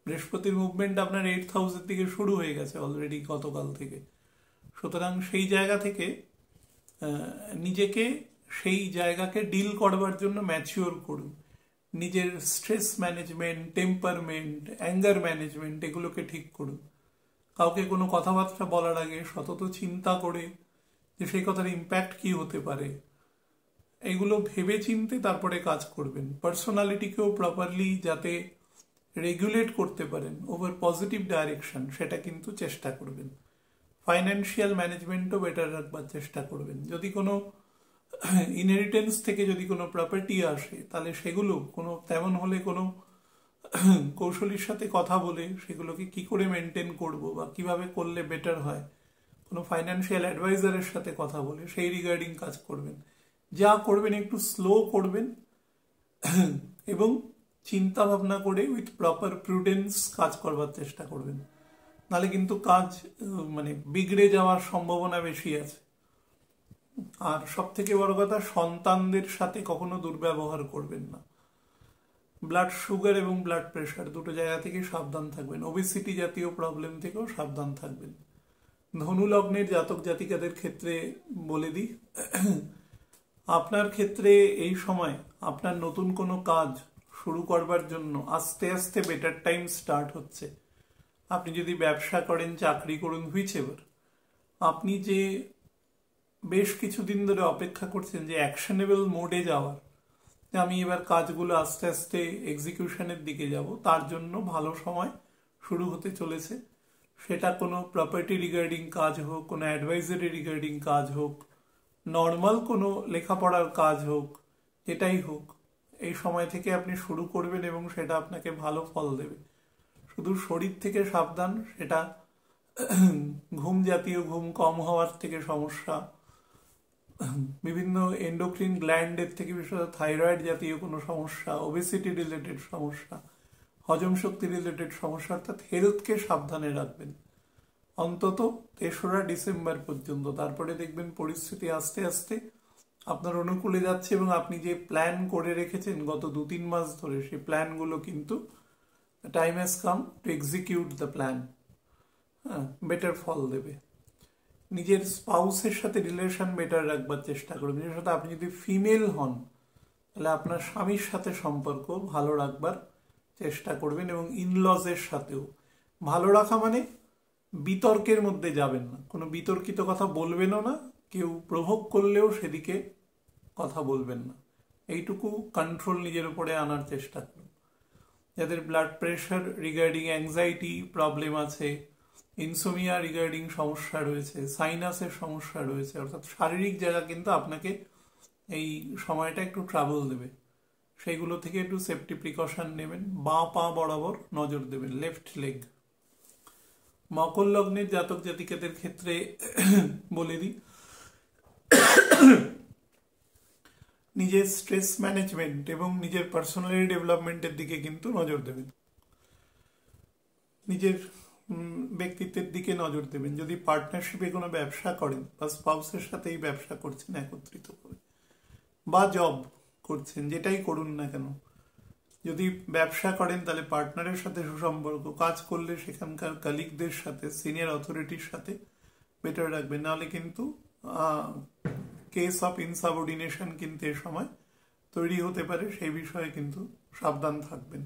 বৃহস্পতির মুভমেন্ট আপনার 8th হাউসের দিকে শুরু হয়ে গেছে অলরেডি গতকাল থেকে। সুতরাং সেই জায়গা থেকে নিজেকে সেই জায়গাকে ডিল করবার জন্য ম্যাচিওর করুন। নিজের stress management, temperament, anger management এগুলোকে ঠিক করুন। কাউকে কোনো কথাবার্তা বলার আগে সতত চিন্তা করে যে সেই কথার ইম্প্যাক্ট কি হতে পারে, এগুলো ভেবে চিনতে তারপরে কাজ করবেন। পার্সোনালিটিকেও প্রপারলি যাতে রেগুলেট করতে পারেন ওভার পজিটিভ ডাইরেকশন, সেটা কিন্তু চেষ্টা করবেন। ফাইন্যান্সিয়াল ম্যানেজমেন্টও বেটার রাখবার চেষ্টা করবেন। যদি কোনো ইনহেরিটেন্স থেকে যদি কোনো প্রপার্টি আসে, তাহলে সেগুলো কোনো তেমন হলে কোনো কৌশলীর সাথে কথা বলে সেগুলোকে কি করে মেনটেন করব বা কিভাবে করলে বেটার হয়, কোনো ফাইন্যান্সিয়াল অ্যাডভাইজারের সাথে কথা বলে সেই রিগার্ডিং কাজ করবেন। যা করবেন একটু স্লো করবেন এবং চিন্তা ভাবনা করে উইথ প্রপার প্রুডেন্স কাজ করবার চেষ্টা করবেন। নাহলে কিন্তু কাজ মানে বিগড়ে যাওয়ার সম্ভাবনা বেশি আছে। আর সব থেকে বড় কথা, সন্তানদের সাথে কখনো দুর্ব্যবহার করবেন না। ব্লাড সুগার এবং ব্লাড প্রেশার দুটো জায়গা থেকে সাবধান থাকবেন। ওবেসিটি জাতীয় প্রবলেম থেকেও সাবধান থাকবেন। ধনু লগ্নের জাতক জাতিকাদের ক্ষেত্রে বলে দিই, আপনার ক্ষেত্রে এই সময় আপনার নতুন কোনো কাজ শুরু করবার জন্য আস্তে আস্তে বেটার টাইম স্টার্ট হচ্ছে। আপনি যদি ব্যবসা করেন, চাকরি করুন, হুইচ এভার, আপনি যে বেশ কিছুদিন ধরে অপেক্ষা করছেন যে অ্যাকশনেবল মোডে যাওয়ার, যে আমি এবার কাজগুলো আস্তে আস্তে এক্সিকিউশনের দিকে যাব, তার জন্য ভালো সময় শুরু হতে চলেছে। সেটা কোনো প্রপার্টি রিগার্ডিং কাজ হোক, কোনো অ্যাডভাইজারি রিগার্ডিং কাজ হোক, নর্মাল কোনো লেখাপড়ার কাজ হোক, এটাই হোক, এই সময় থেকে আপনি শুরু করবেন এবং সেটা আপনাকে ভালো ফল দেবে। শুধু শরীর থেকে সাবধান, সেটা ঘুম জাতীয়, ঘুম কম হওয়ার থেকে সমস্যা, বিভিন্ন এন্ডোক্রিন গ্ল্যান্ডের থেকে বিশেষত থাইরয়েড জাতীয় কোনো সমস্যা, ওবেসিটি রিলেটেড সমস্যা, হজম শক্তি রিলেটেড সমস্যা, অর্থাৎ হেলথকে সাবধানে রাখবেন অন্তত 3রা ডিসেম্বর পর্যন্ত। তারপরে দেখবেন পরিস্থিতি আস্তে আস্তে আপনার অনুকূলে যাচ্ছে এবং আপনি যে প্ল্যান করে রেখেছেন গত 2-3 মাস ধরে, সেই প্ল্যানগুলো কিন্তু time has come to execute the plan, better ফল দেবে। নিজের স্পাউসের সাথে রিলেশন বেটার রাখবার চেষ্টা করবেন। বিশেষত আপনি যদি ফিমেল হন, তাহলে আপনার স্বামীর সাথে সম্পর্ক ভালো রাখবার চেষ্টা করবেন এবং ইনলজের সাথেও ভালো রাখা, মানে বিতর্কের মধ্যে যাবেন না, কোনো বিতর্কিত কথা বলবেনও না, কেউ প্রভোগ করলেও সেদিকে কথা বলবেন না। এইটুকু কন্ট্রোল নিজের উপরে আনার চেষ্টা করুন। যাদের blood pressure regarding anxiety problem আছে, ইনসোমিয়া রিগার্ডিং সমস্যা রয়েছে, সাইনাসের সমস্যা রয়েছে, অর্থাৎ শারীরিক জায়গা কিন্তু আপনাকে এই সময়টা একটু ট্রাবল দেবে, সেইগুলো থেকে একটু সেফটি প্রিকশন নেবেন। বাঁ পা বরাবর নজর দেবেন, লেফট লেগ। মকর লগ্নের জাতক জাতিকাদের ক্ষেত্রে বলে দিই, নিজের স্ট্রেস ম্যানেজমেন্ট এবং নিজের পার্সোনালি ডেভেলপমেন্টের দিকে কিন্তু নজর দেবেন। নিজের ব্যক্তিত্বের দিকে নজর দেবেন। যদি পার্টনারশিপে কোনো ব্যবসা করেন বা স্পাউসের সাথে এই ব্যবসা করছেন একত্রিত করে, বা জব করছেন, যেটাই করুন না কেন, যদি ব্যবসা করেন তাহলে পার্টনারের সাথে সুসম্পর্ক, কাজ করলে সেখানকার কলিগদের সাথে, সিনিয়র অথরিটির সাথে বেটার রাখবেন। নাহলে কিন্তু কেস অফ ইনসাবঅর্ডিনেশন কিন্তু এ সময় তৈরি হতে পারে, সেই বিষয়ে কিন্তু সাবধান থাকবেন।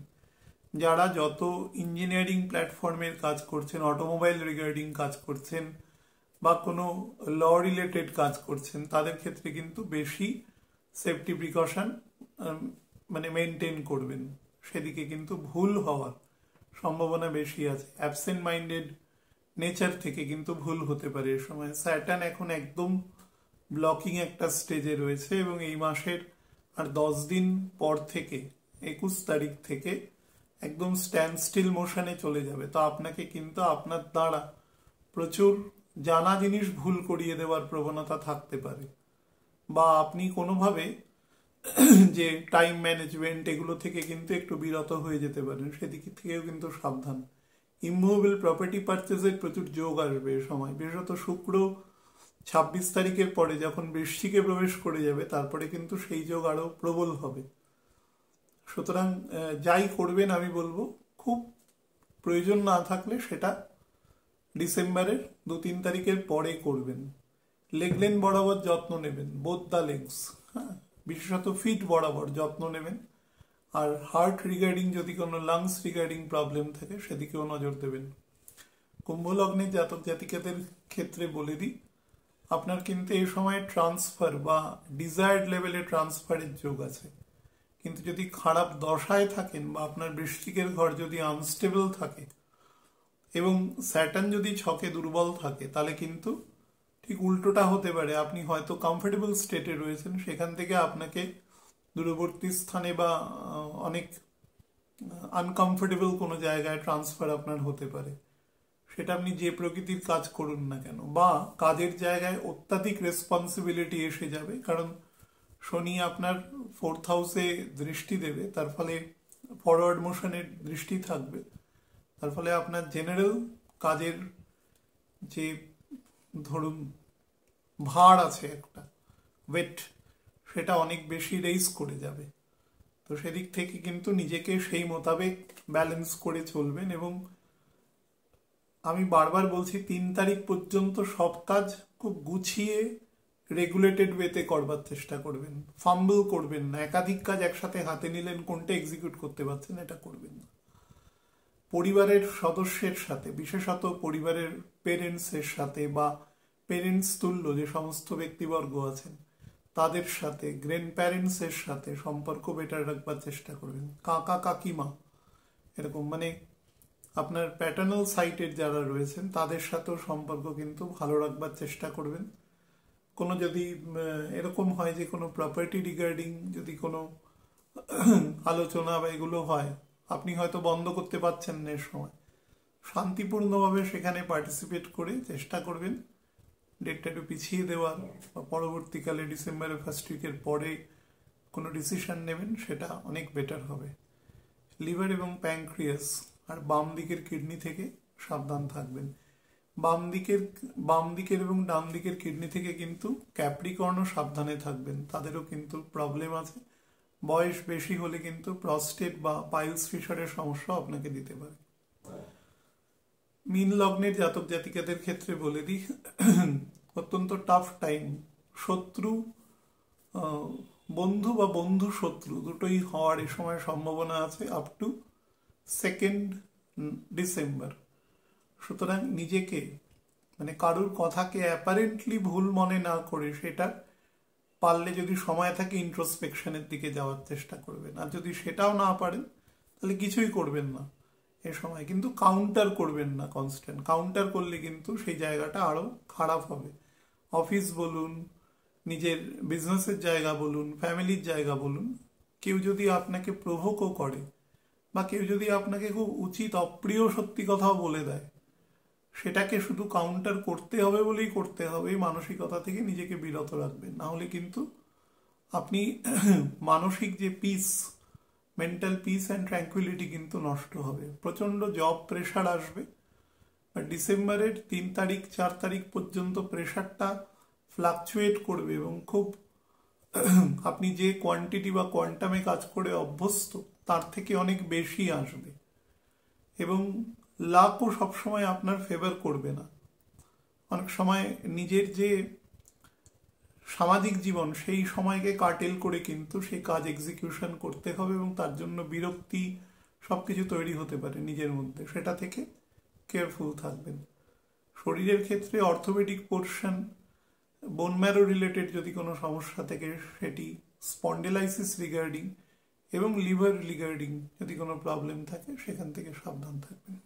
যারা যত ইঞ্জিনিয়ারিং প্ল্যাটফর্মের কাজ করছেন, অটোমোবাইল রিগার্ডিং কাজ করছেন বা কোনো ল রিলেটেড কাজ করছেন, তাদের ক্ষেত্রে কিন্তু বেশি সেফটি প্রিকশন মানে মেনটেন করবেন, সেদিকে কিন্তু ভুল হওয়ার সম্ভাবনা বেশি আছে। অ্যাবসেন্ট মাইন্ডেড নেচার থেকে কিন্তু ভুল হতে পারে এ সময়। স্যাটার্ন এখন একদম ব্লকিং একটা স্টেজে রয়েছে এবং এই মাসের আর 10 দিন পর থেকে 21 তারিখ থেকে একদম স্ট্যান্ড স্টিল মোশনে চলে যাবে। তো আপনাকে কিন্তু আপনার দ্বারা প্রচুর জানা জিনিস ভুল করিয়ে দেওয়ার প্রবণতা থাকতে পারে, বা আপনি কোনোভাবে যে টাইম ম্যানেজমেন্ট এগুলো থেকে কিন্তু একটু বিরত হয়ে যেতে পারেন, সেদিক থেকেও কিন্তু সাবধান। ইমুভেবল প্রপার্টি পারচেজের প্রচুর যোগ আসবে এ সময়। বিশেষত শুক্র 26 তারিখের পরে যখন বৃশ্চিকে প্রবেশ করে যাবে, তারপরে কিন্তু সেই যোগ আরো প্রবল হবে। সুতরাং যাই করবেন আমি বলবো খুব প্রয়োজন না থাকলে সেটা ডিসেম্বরের 2-3 তারিখের পরে করবেন। লেগলেন বরাবর যত্ন নেবেন, বোথ দ্য লেগস, হ্যাঁ, বিশেষত ফিট বরাবর যত্ন নেবেন। আর হার্ট রিগার্ডিং যদি কোনো লাংস রিগার্ডিং প্রবলেম থাকে সেদিকেও নজর দেবেন। কুম্ভ লগ্নের জাতক জাতিকাদের ক্ষেত্রে বলে দিই, আপনার কিন্তু এই সময় ট্রান্সফার বা ডিজায়ার্ড লেভেলে ট্রান্সফারের যোগ আছে। কিন্তু যদি খারাপ দশায় থাকেন বা আপনার বৃশ্চিকের ঘর যদি আনস্টেবল থাকে এবং স্যাটার্ন যদি ছকে দুর্বল থাকে, তাহলে কিন্তু ঠিক উল্টোটা হতে পারে। আপনি হয়তো কমফোর্টেবল স্টেটে রয়েছেন, সেখান থেকে আপনাকে দূরবর্তী স্থানে বা অনেক আনকমফোর্টেবল কোনো জায়গায় ট্রান্সফার আপনার হতে পারে। সেটা আপনি যে প্রকৃতির কাজ করুন না কেন, বা কাজের জায়গায় অত্যাধিক রেসপন্সিবিলিটি এসে যাবে, কারণ শনি আপনার 4th হাউসে দৃষ্টি দেবে, তার ফলে ফরওয়ার্ড মোশনের দৃষ্টি থাকবে, তার ফলে আপনার জেনারেল কাজের যে ধরুন ভার আছে একটা ওয়েট, সেটা অনেক বেশি রেইজ করে যাবে। তো সেদিক থেকে কিন্তু নিজেকে সেই মোতাবেক ব্যালেন্স করে চলবেন। এবং আমি বারবার বলছি, 3 তারিখ পর্যন্ত সব কাজ খুব গুছিয়ে রেগুলেটেড ওয়েতে করবার চেষ্টা করবেন। ফাম্বল করবেন না, একাধিক কাজ একসাথে হাতে নিলেন, কোনটা এক্সিকিউট করতে পারছেন এটা করবেন না। পরিবারের সদস্যের সাথে, বিশেষত পরিবারের পেরেন্টসের সাথে বা পেরেন্টস তুল্য যে সমস্ত ব্যক্তিবর্গ আছেন তাদের সাথে, গ্র্যান্ড প্যারেন্টসের সাথে সম্পর্ক বেটার রাখবার চেষ্টা করবেন। কাকা কাকিমা এরকম মানে আপনার প্যাটার্নাল সাইটের যারা রয়েছেন তাদের সাথেও সম্পর্ক কিন্তু ভালো রাখবার চেষ্টা করবেন। কোনো যদি এরকম হয় যে কোনো প্রপার্টি রিগার্ডিং যদি কোনো আলোচনা বা এগুলো হয়, আপনি হয়তো বন্ধ করতে পারছেন না, এর সময় শান্তিপূর্ণভাবে সেখানে পার্টিসিপেট করে চেষ্টা করবেন ডেটটা একটু পিছিয়ে দেওয়ার, বা পরবর্তীকালে ডিসেম্বরের ফার্স্ট উইকের পরে কোনো ডিসিশন নেবেন, সেটা অনেক বেটার হবে। লিভার এবং প্যানক্রিয়াস আর বাম দিকের কিডনি থেকে সাবধান থাকবেন। বাম দিকের এবং ডান দিকের কিডনি থেকে কিন্তু ক্যাপ্রিকর্নও সাবধানে থাকবেন, তাদেরও কিন্তু প্রবলেম আছে। বয়স বেশি হলে কিন্তু প্রস্টেট বা পাইলস ফিশারের সমস্যা আপনাকে দিতে পারে। মীন লগ্নের জাতক জাতিকাদের ক্ষেত্রে বলে দিই, অত্যন্ত টাফ টাইম। শত্রু বন্ধু বা বন্ধু শত্রু দুটোই হওয়ার এ সময় সম্ভাবনা আছে আপ টু 2nd ডিসেম্বর। সুতরাং নিজেকে মানে কারুর কথাকে অ্যাপারেন্টলি ভুল মনে না করে, সেটা পারলে যদি সময় থাকে ইন্ট্রোস্পেকশনের দিকে যাওয়ার চেষ্টা করবেন। আর যদি সেটাও না পারেন তাহলে কিছুই করবেন না এ সময়, কিন্তু কাউন্টার করবেন না। কনস্ট্যান্ট কাউন্টার করলে কিন্তু সেই জায়গাটা আরো খারাপ হবে। অফিস বলুন, নিজের বিজনেসের জায়গা বলুন, ফ্যামিলির জায়গা বলুন, কেউ যদি আপনাকে প্রভোকও করে বা কেউ যদি আপনাকে খুব উচিত অপ্রিয় সত্যি কথাও বলে দেয়, সেটাকে শুধু কাউন্টার করতে হবে বলেই করতে হবে, এই মানসিকতা থেকে নিজেকে বিরত রাখবেন। না হলে কিন্তু আপনি মানসিক যে peace, mental peace and tranquillity কিন্তু নষ্ট হবে। প্রচন্ড জব প্রেশার আসবে। ডিসেম্বরের 3 তারিখ 4 তারিখ পর্যন্ত প্রেশারটা ফ্লাকচুয়েট করবে এবং খুব আপনি যে কোয়ান্টিটি বা কোয়ান্টামে কাজ করে অভ্যস্ত তার থেকে অনেক বেশি আসবে, এবং লাকও সবসময় আপনার ফেভার করবে না। অনেক সময় নিজের যে সামাজিক জীবন সেই সময়কে কাটেল করে কিন্তু সেই কাজ এক্সিকিউশন করতে হবে, এবং তার জন্য বিরক্তি সবকিছু তৈরি হতে পারে নিজের মধ্যে, সেটা থেকে কেয়ারফুল থাকবেন। শরীরের ক্ষেত্রে orthopaedic portion, bone marrow related যদি কোনো সমস্যা থাকে সেটি, স্পন্ডিলাইসিস রিগার্ডিং এবং লিভার রিগার্ডিং যদি কোনো প্রবলেম থাকে সেখান থেকে সাবধান থাকবেন।